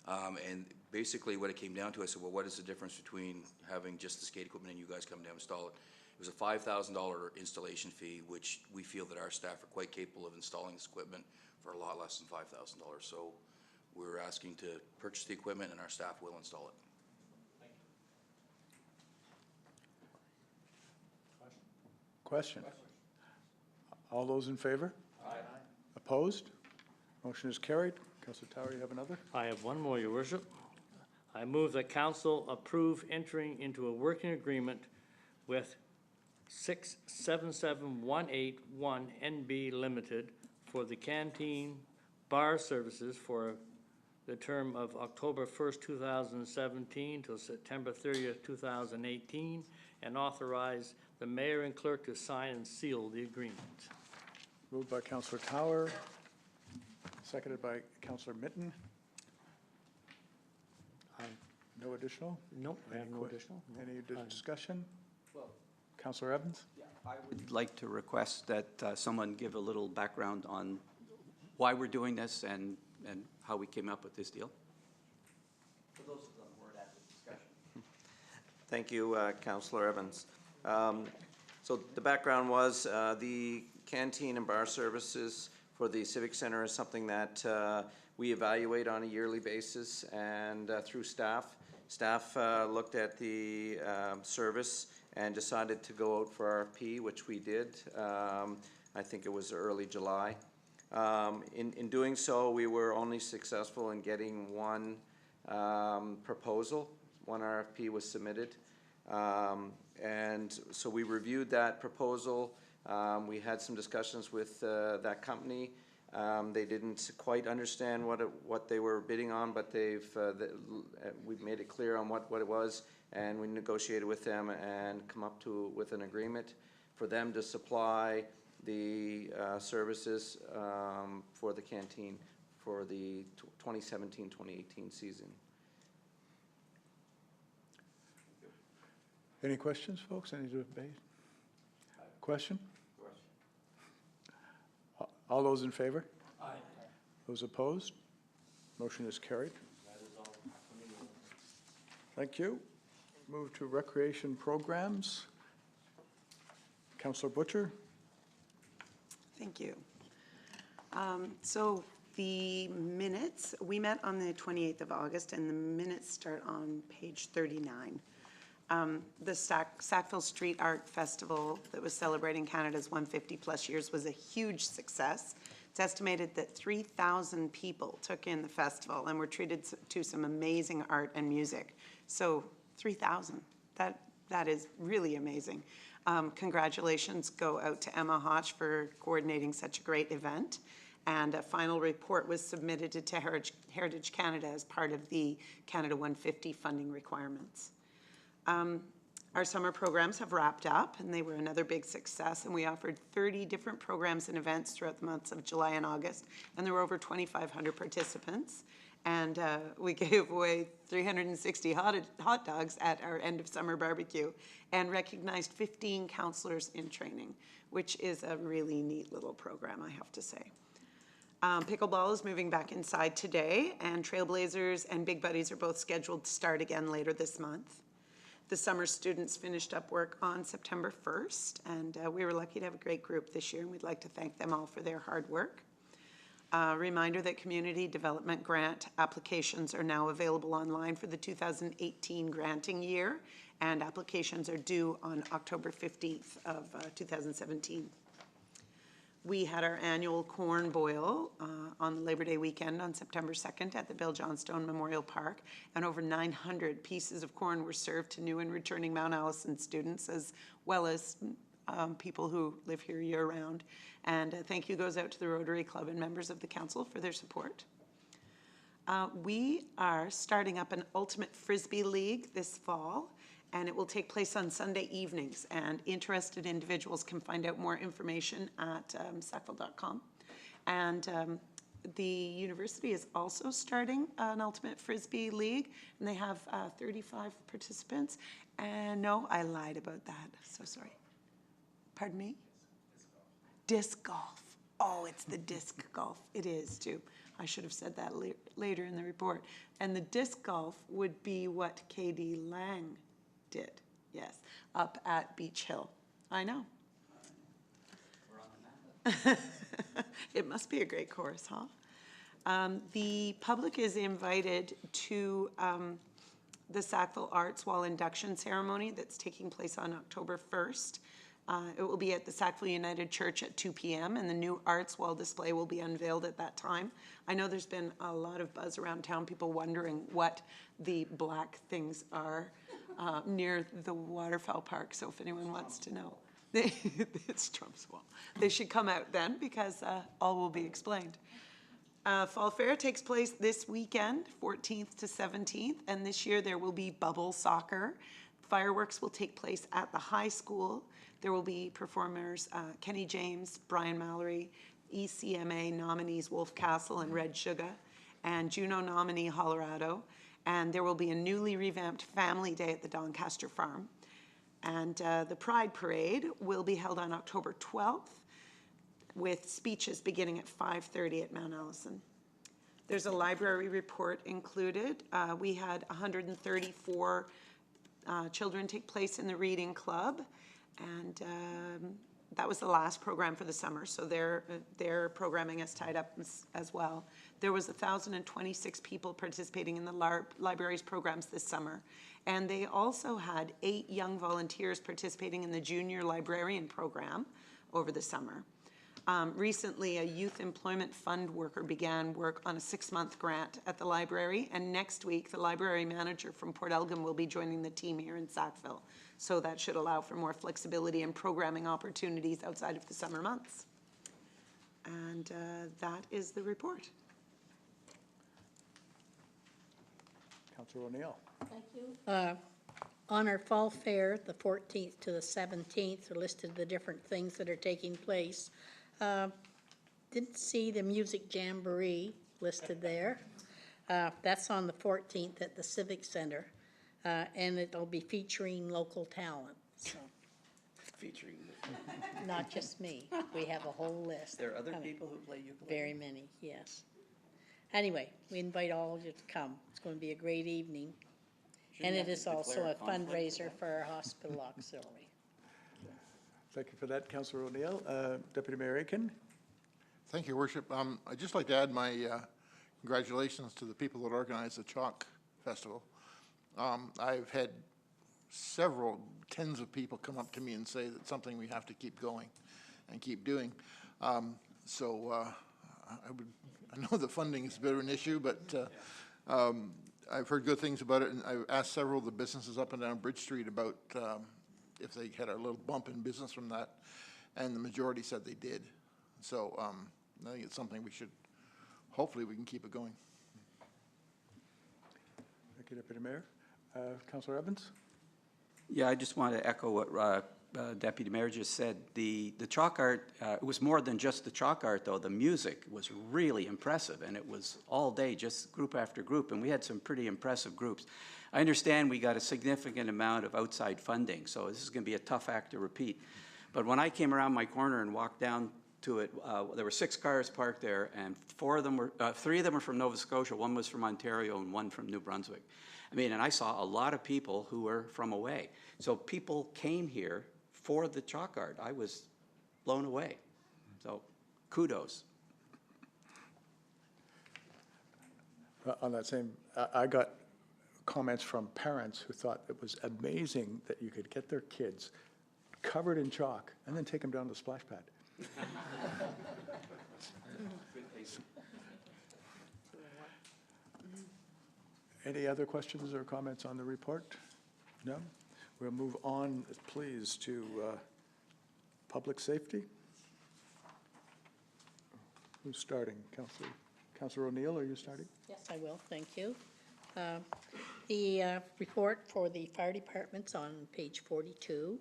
And basically what it came down to, I said, well, what is the difference between having just the skate equipment and you guys come down and install it? It was a $5,000 installation fee, which we feel that our staff are quite capable of installing this equipment for a lot less than $5,000. So we're asking to purchase the equipment and our staff will install it. Question? All those in favor? Aye. Opposed? Motion is carried. Councillor Tower, you have another? I have one more, Your Worship. I move that council approve entering into a working agreement with 677181 NB Limited for the canteen bar services for the term of October 1st, 2017 till September 30th, 2018, and authorize the mayor and clerk to sign and seal the agreement. Moved by Councillor Tower, seconded by Councillor Mitten. No additional? Nope, I have no additional. Any discussion? Councillor Evans? I would like to request that someone give a little background on why we're doing this and how we came up with this deal. For those of them who weren't at the discussion. Thank you, Councillor Evans. So the background was the canteen and bar services for the Civic Center is something that we evaluate on a yearly basis, and through staff. Staff looked at the service and decided to go out for RFP, which we did. I think it was early July. In doing so, we were only successful in getting one proposal. One RFP was submitted. And so we reviewed that proposal. We had some discussions with that company. They didn't quite understand what they were bidding on, but we've made it clear on what it was, and we negotiated with them and come up with an agreement for them to supply the services for the canteen for the 2017-2018 season. Any questions, folks? Any debate? Question? All those in favor? Aye. Those opposed? Motion is carried. That is all for me. Thank you. Move to recreation programs. Councillor Butcher? Thank you. So the minutes, we met on the 28th of August, and the minutes start on page 39. The Sackville Street Art Festival that was celebrating Canada's 150-plus years was a huge success. It's estimated that 3,000 people took in the festival and were treated to some amazing art and music. So 3,000, that is really amazing. Congratulations go out to Emma Hodge for coordinating such a great event. and a final report was submitted to Heritage Canada as part of the Canada 150 funding requirements. Our summer programs have wrapped up, and they were another big success, and we offered 30 different programs and events throughout the months of July and August, and there were over 2,500 participants. And we gave away 360 hot dogs at our end of summer barbecue and recognized 15 counselors in training, which is a really neat little program, I have to say. Pickleball is moving back inside today, and Trailblazers and Big Buddies are both scheduled to start again later this month. The summer students finished up work on September 1st, and we were lucky to have a great group this year, and we'd like to thank them all for their hard work. Reminder that community development grant applications are now available online for the 2018 granting year, and applications are due on October 15th of 2017. We had our annual corn boil on Labor Day weekend on September 2nd at the Bill Johnstone Memorial Park, and over 900 pieces of corn were served to new and returning Mount Allison students, as well as people who live here year-round. And thank you goes out to the Rotary Club and members of the council for their support. We are starting up an Ultimate Frisbee League this fall, and it will take place on Sunday evenings, and interested individuals can find out more information at sackville.com. And the university is also starting an Ultimate Frisbee League, and they have 35 participants. And no, I lied about that, so sorry. Pardon me? Disc golf. Oh, it's the disc golf. It is too. I should have said that later in the report. And the disc golf would be what K.D. Lang did, yes, up at Beach Hill. I know. We're on the map. It must be a great course, huh? The public is invited to the Sackville Arts Wall induction ceremony that's taking place on October 1st. It will be at the Sackville United Church at 2 p.m. and the new Arts Wall display will be unveiled at that time. I know there's been a lot of buzz around town, people wondering what the black things are near the waterfowl park, so if anyone wants to know, it's Trump's Wall. They should come out then, because all will be explained. Fall Fair takes place this weekend, 14th to 17th, and this year there will be bubble soccer. Fireworks will take place at the high school. There will be performers Kenny James, Brian Mallory, ECMA nominees Wolf Castle and Red Sugar, and Juno nominee Colorado. And there will be a newly revamped Family Day at the Doncaster Farm. And the Pride Parade will be held on October 12th with speeches beginning at 5:30 at Mount Allison. There's a library report included. We had 134 children take place in the reading club, and that was the last program for the summer, so their programming is tied up as well. There was 1,026 people participating in the library's programs this summer, and they also had 8 young volunteers participating in the junior librarian program over the summer. Recently, a youth employment fund worker began work on a 6-month grant at the library, and next week, the library manager from Port Elgin will be joining the team here in Sackville. So that should allow for more flexibility and programming opportunities outside of the summer months. And that is the report. Councillor O'Neill. Thank you. On our fall fair, the 14th to the 17th, are listed the different things that are taking place. Didn't see the music jamboree listed there. That's on the 14th at the Civic Center, and it'll be featuring local talent. So. Featuring. Not just me. We have a whole list. There are other people who play ukulele? Very many, yes. Anyway, we invite all of you to come. It's going to be a great evening. And it is also a fundraiser for our hospital auxiliary. Thank you for that, Councillor O'Neill. Deputy Mayor Aiken. Thank you, Worship. I'd just like to add my congratulations to the people that organized the Chalk Festival. I've had several tens of people come up to me and say that something we have to keep going and keep doing. I know the funding is a bit of an issue, but I've heard good things about it, and I've asked several of the businesses up and down Bridge Street about if they had a little bump in business from that, and the majority said they did. So I think it's something we should, hopefully we can keep it going. Thank you, Deputy Mayor. Councillor Evans? Yeah, I just want to echo what Deputy Mayor just said. The chalk art, it was more than just the chalk art, though. The music was really impressive, and it was all day, just group after group, and we had some pretty impressive groups. I understand we got a significant amount of outside funding, so this is going to be a tough act to repeat. But when I came around my corner and walked down to it, there were 6 cars parked there, and 3 of them were from Nova Scotia, 1 was from Ontario, and 1 from New Brunswick. I mean, and I saw a lot of people who were from away. So people came here for the chalk art. I was blown away. So kudos. On that same, I got comments from parents who thought it was amazing that you could get their kids covered in chalk and then take them down to the splash pad. Any other questions or comments on the report? No? We'll move on, please, to public safety. Who's starting? Councillor O'Neill, are you starting? Yes, I will, thank you. The report for the fire department's on page 42.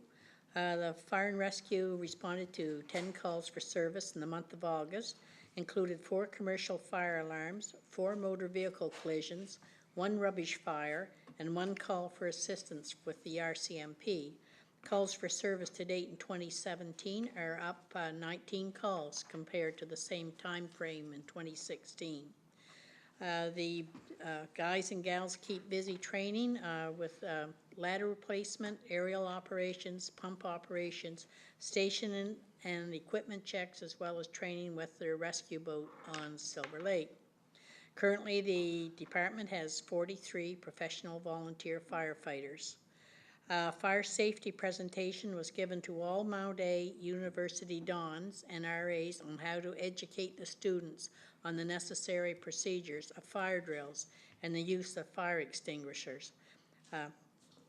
The fire and rescue responded to 10 calls for service in the month of August, included 4 commercial fire alarms, 4 motor vehicle collisions, 1 rubbish fire, and 1 call for assistance with the RCMP. Calls for service to date in 2017 are up 19 calls compared to the same time frame in 2016. The guys and gals keep busy training with ladder replacement, aerial operations, pump operations, station and equipment checks, as well as training with their rescue boat on Silver Lake. Currently, the department has 43 professional volunteer firefighters. Fire safety presentation was given to all Mount A University Dons and RAs on how to educate the students on the necessary procedures of fire drills and the use of fire extinguishers.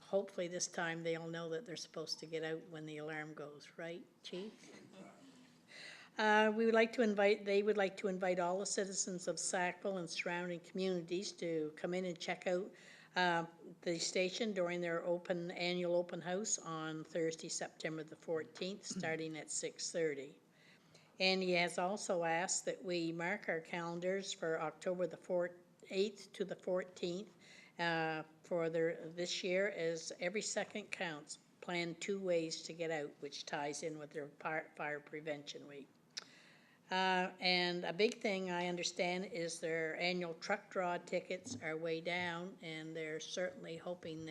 Hopefully this time they'll know that they're supposed to get out when the alarm goes, right, Chief? They would like to invite all the citizens of Sackville and surrounding communities to come in and check out the station during their annual open house on Thursday, September the 14th, starting at 6:30. And he has also asked that we mark our calendars for October the 8th to the 14th for this year, as every second counts. Plan 2 ways to get out, which ties in with their fire prevention week. And a big thing I understand is their annual truck draw tickets are way down, and they're certainly hoping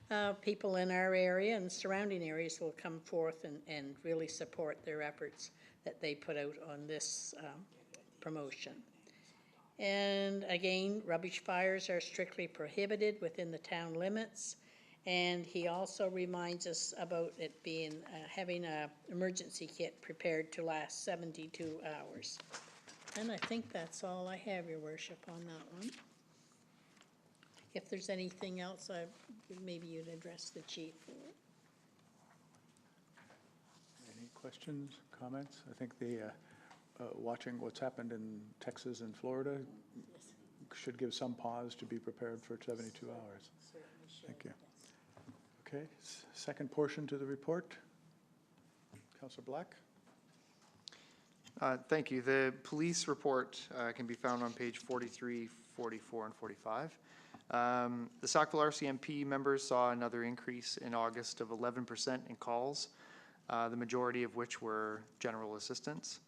that people in our area and surrounding areas will come forth and really support their efforts that they put out on this promotion. And again, rubbish fires are strictly prohibited within the town limits. And he also reminds us about it being, having an emergency kit prepared to last 72 hours. And I think that's all I have, Your Worship, on that one. If there's anything else, maybe you'd address the chief. Any questions, comments? I think watching what's happened in Texas and Florida should give some pause to be prepared for 72 hours. Thank you. Okay, second portion to the report. Councillor Black. Thank you. The police report can be found on page 43, 44, and 45. The Sackville RCMP members saw another increase in August of 11% in calls, the majority of which were general assistance.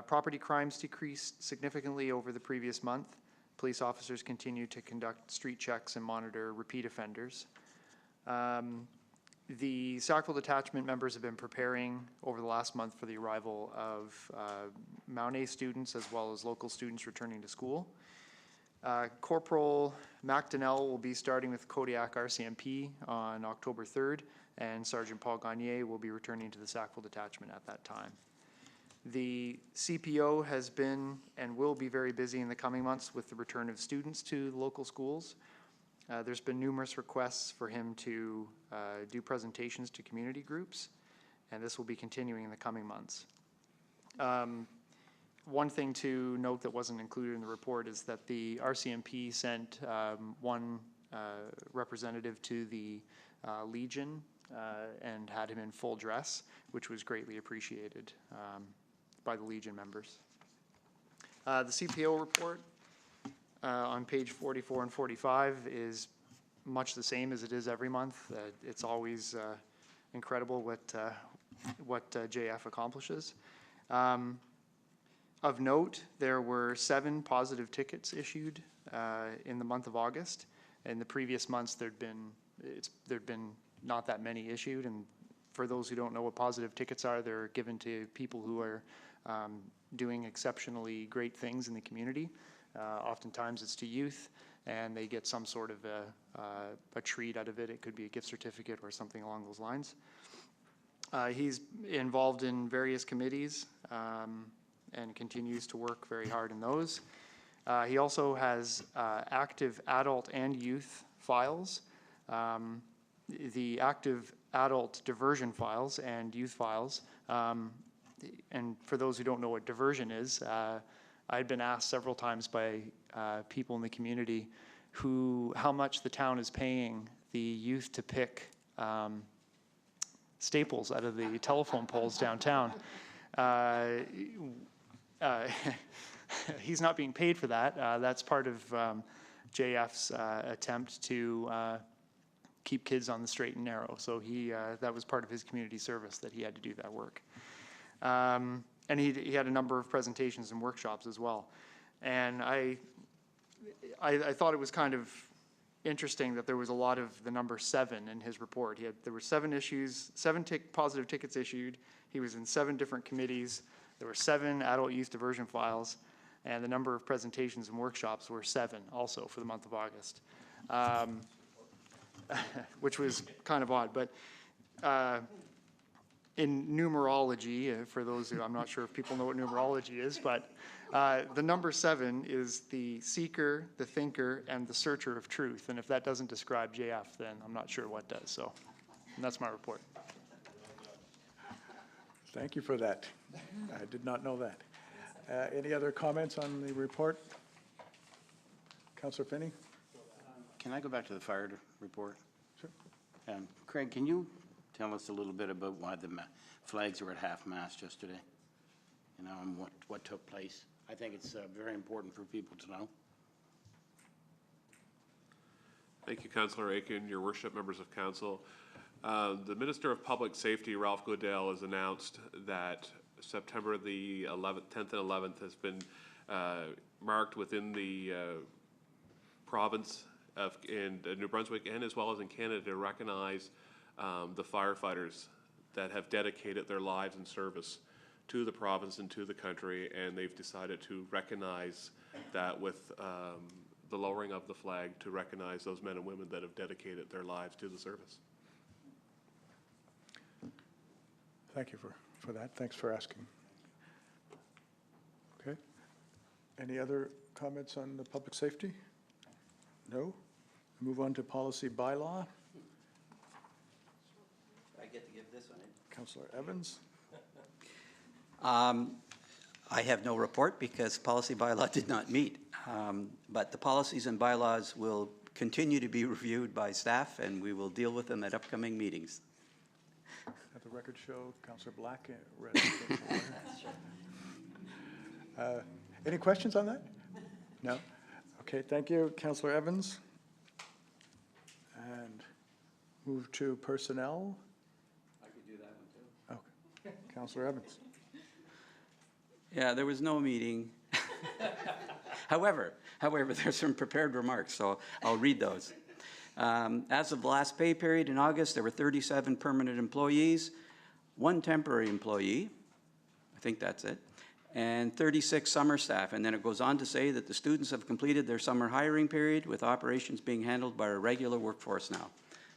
Property crimes decreased significantly over the previous month. Police officers continue to conduct street checks and monitor repeat offenders. The Sackville detachment members have been preparing over the last month for the arrival of Mount A students as well as local students returning to school. Corporal Mac Donnell will be starting with Kodiak RCMP on October 3rd, and Sergeant Paul Gagnier will be returning to the Sackville detachment at that time. The CPO has been and will be very busy in the coming months with the return of students to local schools. There's been numerous requests for him to do presentations to community groups, and this will be continuing in the coming months. One thing to note that wasn't included in the report is that the RCMP sent one representative to the Legion and had him in full dress, which was greatly appreciated by the Legion members. The CPO report on page 44 and 45 is much the same as it is every month. It's always incredible what JF accomplishes. Of note, there were 7 positive tickets issued in the month of August. In the previous months, there'd been not that many issued. And for those who don't know what positive tickets are, they're given to people who are doing exceptionally great things in the community. Oftentimes, it's to youth, and they get some sort of a treat out of it. It could be a gift certificate or something along those lines. He's involved in various committees and continues to work very hard in those. He also has active adult and youth files. The active adult diversion files and youth files, and for those who don't know what diversion is, I'd been asked several times by people in the community how much the town is paying the youth to pick staples out of the telephone poles downtown. He's not being paid for that. That's part of JF's attempt to keep kids on the straight and narrow. So that was part of his community service, that he had to do that work. And he had a number of presentations and workshops as well. And I thought it was kind of interesting that there was a lot of the number 7 in his report. There were 7 issues, 7 positive tickets issued. He was in 7 different committees. There were 7 adult youth diversion files, and the number of presentations and workshops were 7 also for the month of August, which was kind of odd. But in numerology, for those who, I'm not sure if people know what numerology is, but the number 7 is the seeker, the thinker, and the searcher of truth. And if that doesn't describe JF, then I'm not sure what does. So, and that's my report. Thank you for that. I did not know that. Any other comments on the report? Councillor Finney? Can I go back to the fire report? Sure. Craig, can you tell us a little bit about why the flags were at half-mast yesterday? You know, and what took place? I think it's very important for people to know. Thank you, Councillor Aiken, your worship, members of council. The Minister of Public Safety, Ralph Goodale, has announced that September the 11th, 10th and 11th has been marked within the province of in New Brunswick and as well as in Canada to recognize the firefighters that have dedicated their lives in service to the province and to the country, and they've decided to recognize that with the lowering of the flag to recognize those men and women that have dedicated their lives to the service. Thank you for that. Thanks for asking. Okay. Any other comments on the public safety? No? Move on to policy bylaw. I get to give this one in. Councillor Evans? I have no report because policy bylaw did not meet. But the policies and bylaws will continue to be reviewed by staff, and we will deal with them at upcoming meetings. Let the record show Councillor Black read. Any questions on that? No? Okay, thank you, Councillor Evans. And move to personnel. I could do that one too. Okay, Councillor Evans. Yeah, there was no meeting. However, there's some prepared remarks, so I'll read those. As of the last pay period in August, there were 37 permanent employees, 1 temporary employee, I think that's it, and 36 summer staff. And then it goes on to say that the students have completed their summer hiring period with operations being handled by our regular workforce now.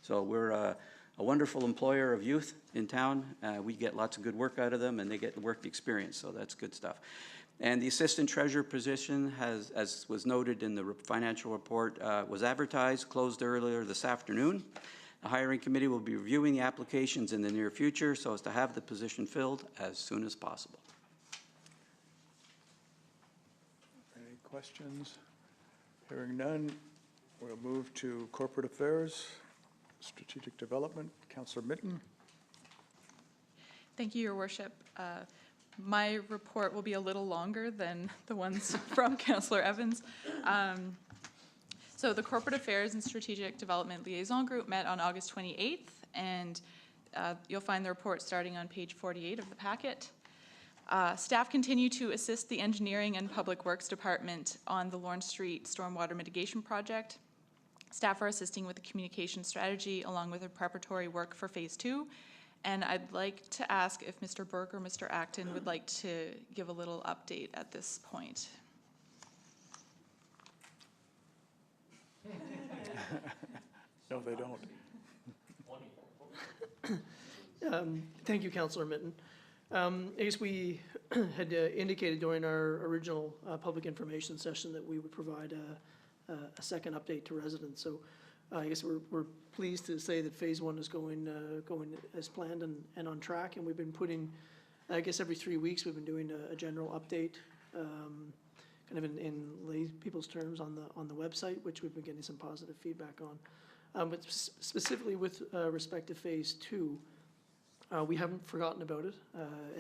So we're a wonderful employer of youth in town. We get lots of good work out of them, and they get the work experience, so that's good stuff. And the assistant treasurer position has, as was noted in the financial report, was advertised, closed earlier this afternoon. The hiring committee will be reviewing the applications in the near future so as to have the position filled as soon as possible. questions? Hearing none, we'll move to corporate affairs, strategic development. Councillor Mitten. Thank you, Your Worship. My report will be a little longer than the ones from Councillor Evans. So the Corporate Affairs and Strategic Development Liaison Group met on August 28th, and you'll find the report starting on page 48 of the packet. Staff continue to assist the Engineering and Public Works Department on the Lawrence Street Stormwater Mitigation Project. Staff are assisting with the communication strategy along with the preparatory work for Phase 2. And I'd like to ask if Mr. Burke or Mr. Acton would like to give a little update at this point. No, they don't. Thank you, Councillor Mitten. I guess we had indicated during our original public information session that we would provide a second update to residents. So I guess we're pleased to say that Phase 1 is going as planned and on track, and we've been putting, I guess every 3 weeks, we've been doing a general update, kind of in lay people's terms on the website, which we've been getting some positive feedback on. But specifically with respect to Phase 2, we haven't forgotten about it.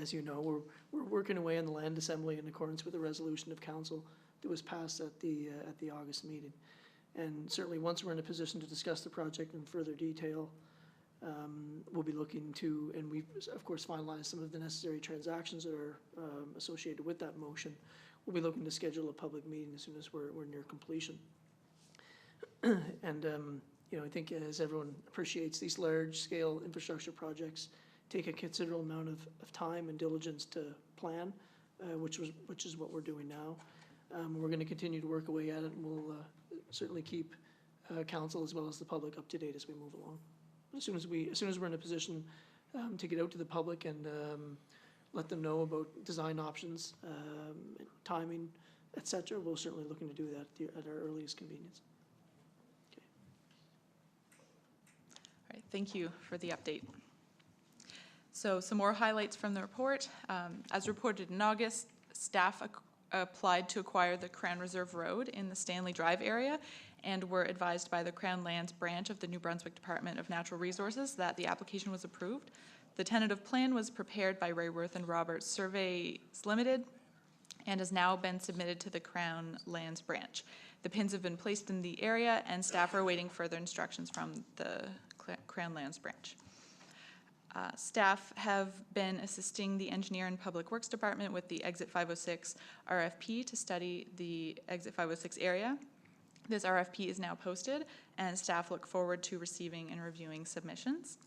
As you know, we're working away on the land assembly in accordance with the resolution of council that was passed at the August meeting. And certainly once we're in a position to discuss the project in further detail, we'll be looking to, and we've of course finalized some of the necessary transactions that are associated with that motion. We'll be looking to schedule a public meeting as soon as we're near completion. And you know, I think as everyone appreciates, these large-scale infrastructure projects take a considerable amount of time and diligence to plan, which is what we're doing now. We're going to continue to work away at it, and we'll certainly keep council as well as the public up to date as we move along. As soon as we're in a position to get out to the public and let them know about design options, timing, etc., we're certainly looking to do that at our earliest convenience. Okay. All right, thank you for the update. So some more highlights from the report. As reported in August, staff applied to acquire the Crown Reserve Road in the Stanley Drive area and were advised by the Crown Lands branch of the New Brunswick Department of Natural Resources that the application was approved. The tentative plan was prepared by Rayworth and Roberts Surveys Limited and has now been submitted to the Crown Lands branch. The pins have been placed in the area and staff are awaiting further instructions from the Crown Lands branch. Staff have been assisting the Engineer and Public Works Department with the Exit 506 RFP to study the Exit 506 area. This RFP is now posted, and staff look forward to receiving and reviewing submissions.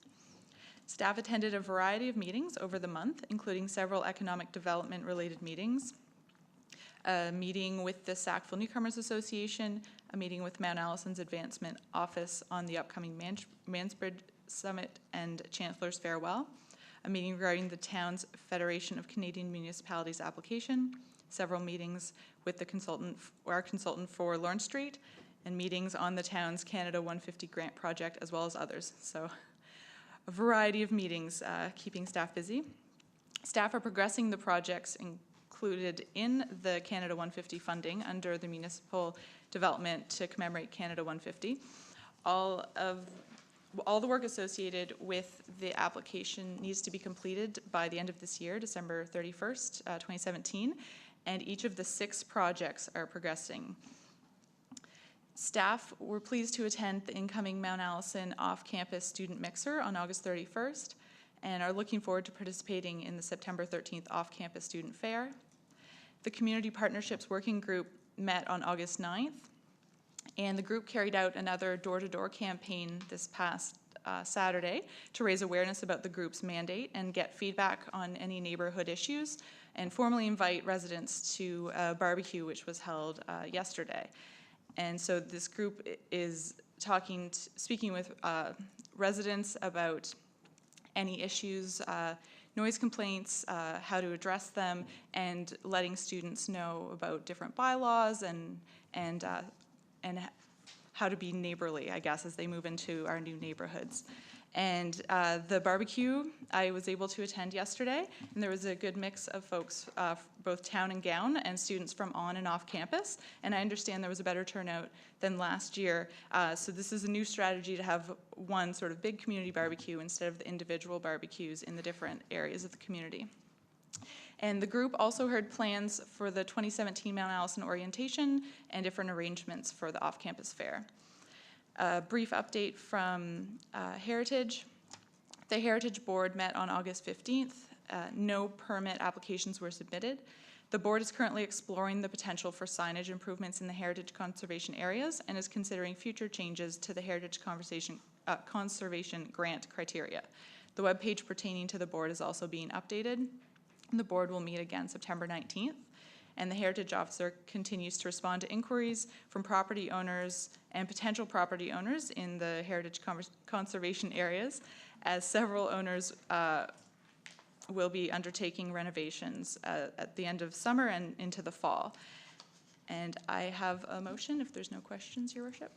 Staff attended a variety of meetings over the month, including several economic development related meetings, a meeting with the Sackville Newcomers Association, a meeting with Mount Allison's Advancement Office on the upcoming Mansbridge Summit and Chancellor's Farewell, a meeting regarding the town's Federation of Canadian Municipalities application, several meetings with our consultant for Lawrence Street, and meetings on the town's Canada 150 grant project, as well as others. So a variety of meetings keeping staff busy. Staff are progressing the projects included in the Canada 150 funding under the Municipal Development to commemorate Canada 150. All the work associated with the application needs to be completed by the end of this year, December 31st, 2017, and each of the 6 projects are progressing. Staff were pleased to attend the incoming Mount Allison off-campus student mixer on August 31st and are looking forward to participating in the September 13th off-campus student fair. The Community Partnerships Working Group met on August 9th, and the group carried out another door-to-door campaign this past Saturday to raise awareness about the group's mandate and get feedback on any neighborhood issues and formally invite residents to a barbecue which was held yesterday. And so this group is speaking with residents about any issues, noise complaints, how to address them, and letting students know about different bylaws and how to be neighborly, I guess, as they move into our new neighborhoods. And the barbecue, I was able to attend yesterday, and there was a good mix of folks, both town and gown, and students from on and off campus. And I understand there was a better turnout than last year. So this is a new strategy to have one sort of big community barbecue instead of the individual barbecues in the different areas of the community. And the group also heard plans for the 2017 Mount Allison orientation and different arrangements for the off-campus fair. A brief update from Heritage. The Heritage Board met on August 15th. No permit applications were submitted. The board is currently exploring the potential for signage improvements in the heritage conservation areas and is considering future changes to the heritage conservation grant criteria. The webpage pertaining to the board is also being updated. The board will meet again September 19th. And the Heritage Officer continues to respond to inquiries from property owners and potential property owners in the heritage conservation areas, as several owners will be undertaking renovations at the end of summer and into the fall. And I have a motion, if there's no questions, Your Worship.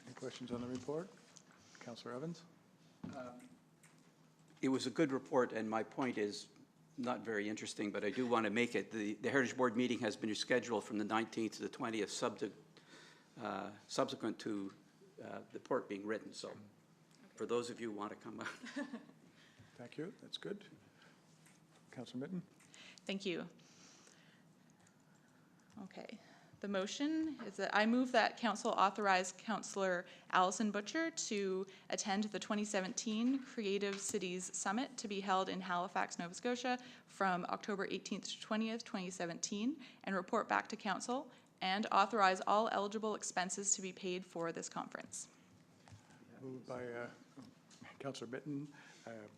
Any questions on the report? Councillor Evans? It was a good report, and my point is not very interesting, but I do want to make it. The Heritage Board meeting has been scheduled from the 19th to the 20th, subsequent to the report being written. So for those of you who want to come out. Thank you. That's good. Councillor Mitten? Thank you. Okay. The motion is that I move that Council authorize Councillor Alison Butcher to attend the 2017 Creative Cities Summit to be held in Halifax, Nova Scotia from October 18th to 20th, 2017, and report back to Council, and authorize all eligible expenses to be paid for this conference. Moved by Councillor Mitten.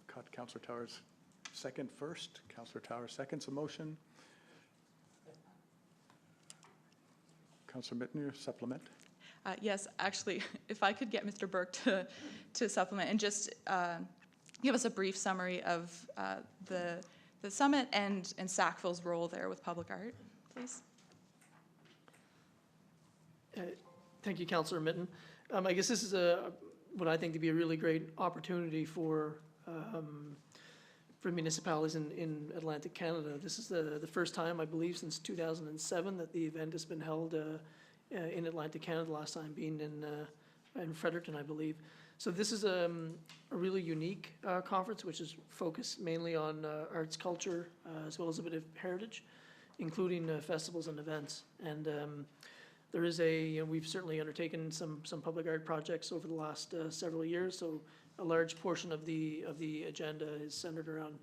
Caught Councillor Towers second first. Councillor Towers seconds a motion. Councillor Mitten, your supplement? Yes, actually, if I could get Mr. Burke to supplement and just give us a brief summary of the summit and Sackville's role there with public art, please. Thank you, Councillor Mitten. I guess this is what I think to be a really great opportunity for municipalities in Atlantic Canada. This is the first time, I believe, since 2007 that the event has been held in Atlantic Canada, last time being in Fredericton, I believe. So this is a really unique conference, which is focused mainly on arts, culture, as well as a bit of heritage, including festivals and events. And there is we've certainly undertaken some public art projects over the last several years, so a large portion of the agenda is centered around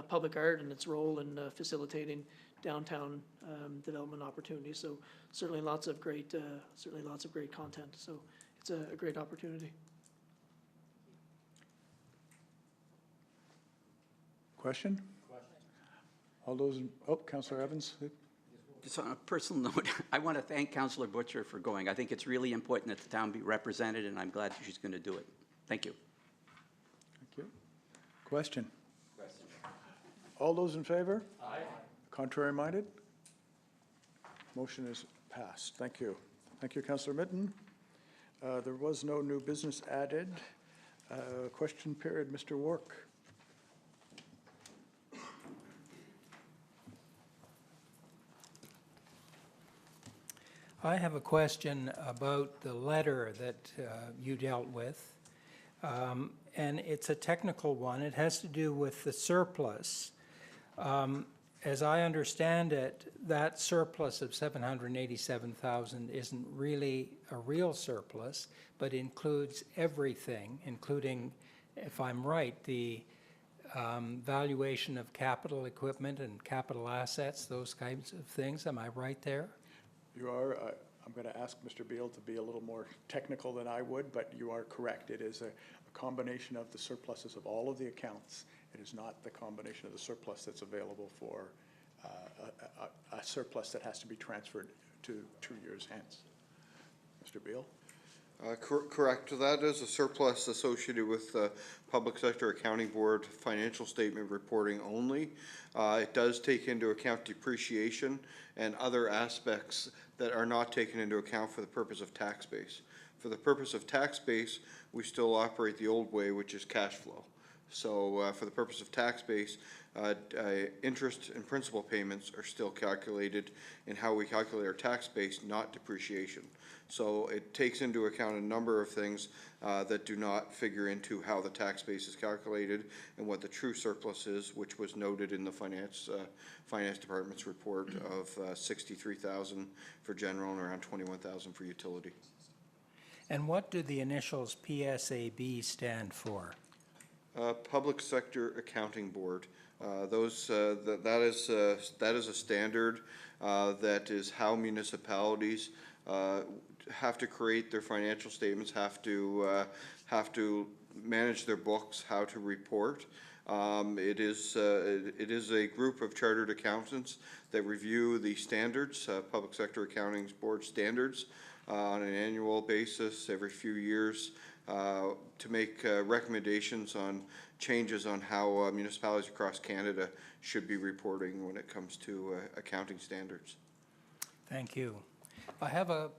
public art and its role in facilitating downtown development opportunities. So certainly lots of great content. So it's a great opportunity. Question? All those, Councillor Evans? Just on a personal note, I want to thank Councillor Butcher for going. I think it's really important that the town be represented, and I'm glad she's going to do it. Thank you. Thank you. Question? All those in favor? Aye. Contrary minded? Motion is passed. Thank you. Thank you, Councillor Mitten. There was no new business added. Question period, Mr. Wark. I have a question about the letter that you dealt with, and it's a technical one. It has to do with the surplus. As I understand it, that surplus of $787,000 isn't really a real surplus, but includes everything, including, if I'm right, the valuation of capital equipment and capital assets, those kinds of things. Am I right there? You are. I'm going to ask Mr. Beal to be a little more technical than I would, but you are correct. It is a combination of the surpluses of all of the accounts. It is not the combination of the surplus that's available for a surplus that has to be transferred to 2 years hence. Mr. Beal? Correct. That is a surplus associated with the Public Sector Accounting Board financial statement reporting only. It does take into account depreciation and other aspects that are not taken into account for the purpose of tax base. For the purpose of tax base, we still operate the old way, which is cash flow. So for the purpose of tax base, interest and principal payments are still calculated in how we calculate our tax base, not depreciation. So it takes into account a number of things that do not figure into how the tax base is calculated and what the true surplus is, which was noted in the finance department's report of 63,000 for general and around 21,000 for utility. And what do the initials PSAB stand for? Public Sector Accounting Board. That is a standard that is how municipalities have to create their financial statements, have to manage their books, how to report. It is a group of chartered accountants that review the standards, Public Sector Accounting Board standards, on an annual basis every few years to make recommendations on changes on how municipalities across Canada should be reporting when it comes to accounting standards. Thank you. I have a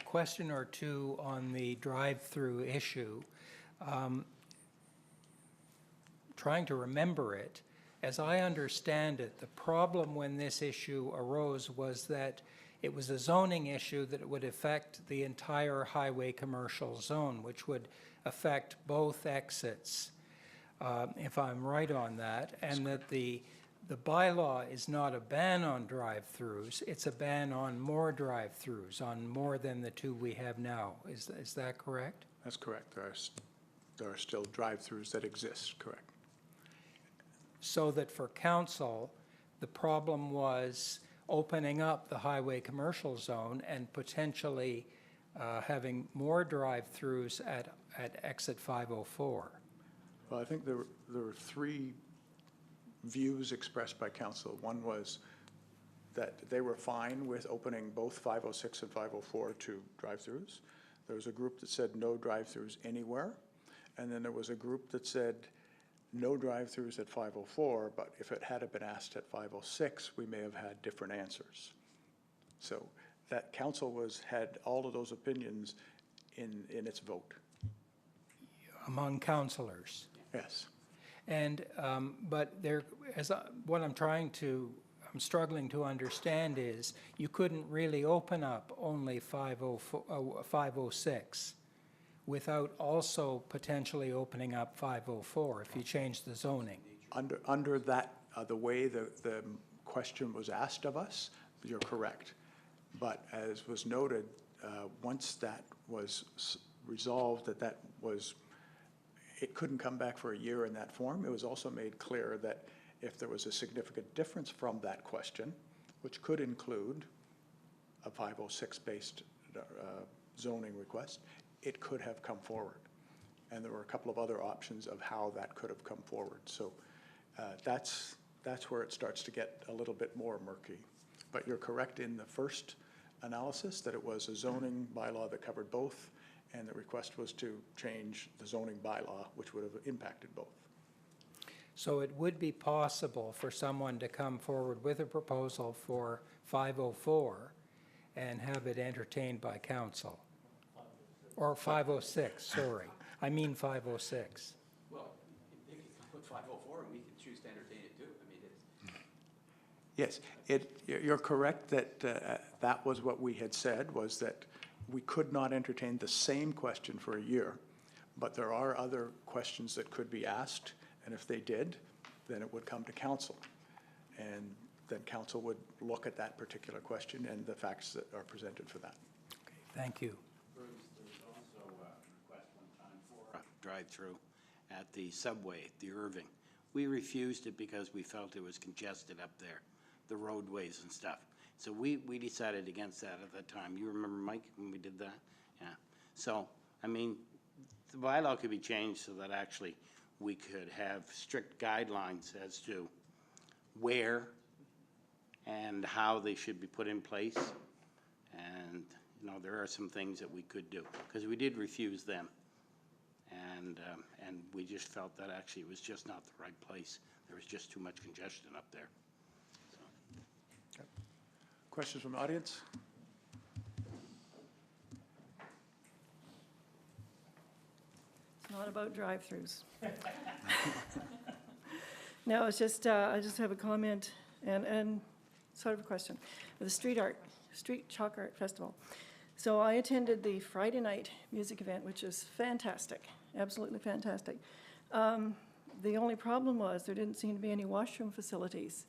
question or two on the drive-through issue. Trying to remember it, as I understand it, the problem when this issue arose was that it was a zoning issue that would affect the entire highway commercial zone, which would affect both exits, if I'm right on that, and that the bylaw is not a ban on drive-throughs, it's a ban on more drive-throughs, on more than the two we have now. Is that correct? That's correct. There are still drive-throughs that exist, correct. So that for council, the problem was opening up the highway commercial zone and potentially having more drive-throughs at exit 504. Well, I think there were three views expressed by council. One was that they were fine with opening both 506 and 504 to drive-throughs. There was a group that said no drive-throughs anywhere. And then there was a group that said no drive-throughs at 504, but if it had been asked at 506, we may have had different answers. So that council had all of those opinions in its vote. Among councillors? Yes. And, but what I'm struggling to understand is you couldn't really open up only 506 without also potentially opening up 504 if you change the zoning. Under that, the way the question was asked of us, you're correct. But as was noted, once that was resolved, it couldn't come back for a year in that form, it was also made clear that if there was a significant difference from that question, which could include a 506-based zoning request, it could have come forward. And there were a couple of other options of how that could have come forward. So that's where it starts to get a little bit more murky. But you're correct in the first analysis that it was a zoning bylaw that covered both, and the request was to change the zoning bylaw, which would have impacted both. So it would be possible for someone to come forward with a proposal for 504 and have it entertained by council? Or 506, sorry. I mean 506. Well, they can put 504 and we can choose to entertain it too. I mean, Yes, you're correct that that was what we had said, was that we could not entertain the same question for a year, but there are other questions that could be asked, and if they did, then it would come to council. And then council would look at that particular question and the facts that are presented for that. Okay, thank you. There was also a request one time for a drive-through at the subway, the Irving. We refused it because we felt it was congested up there, the roadways and stuff. So we decided against that at that time. You remember, Mike, when we did that? Yeah. So, I mean, the bylaw could be changed so that actually we could have strict guidelines as to where and how they should be put in place. And, you know, there are some things that we could do, because we did refuse them. And we just felt that actually it was just not the right place. There was just too much congestion up there. Questions from the audience? not about drive-throughs. No, it's just, I just have a comment and sort of a question. The Street Chalk Art Festival. So I attended the Friday night music event, which is fantastic, absolutely fantastic. The only problem was there didn't seem to be any washroom facilities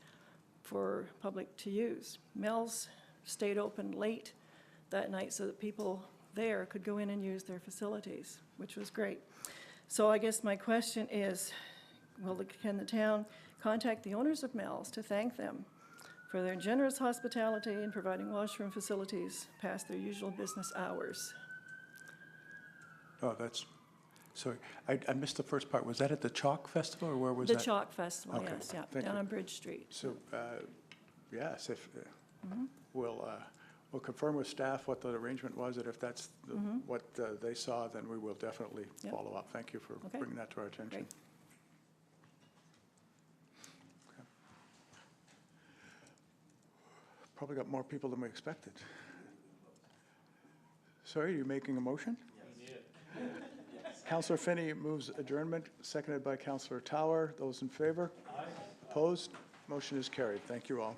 for public to use. Mel's stayed open late that night so that people there could go in and use their facilities, which was great. So I guess my question is, can the town contact the owners of Mel's to thank them for their generous hospitality in providing washroom facilities past their usual business hours? Oh, that's, sorry, I missed the first part. Was that at the Chalk Festival, or where was The that? Chalk Festival, Okay, yes, yeah, thank down you. on Bridge Street. So, yes, if, we'll confirm with staff what the arrangement was, and if that's what they saw, then we will definitely Yep. follow up. Thank you for Okay. bringing that to our attention. Great. Okay. Probably got more people than we expected. Sorry, are you making a motion? Yes. Councillor Finney moves adjournment, seconded by Councillor Tower. Those in favor? Aye. Opposed? Motion is carried. Thank you all.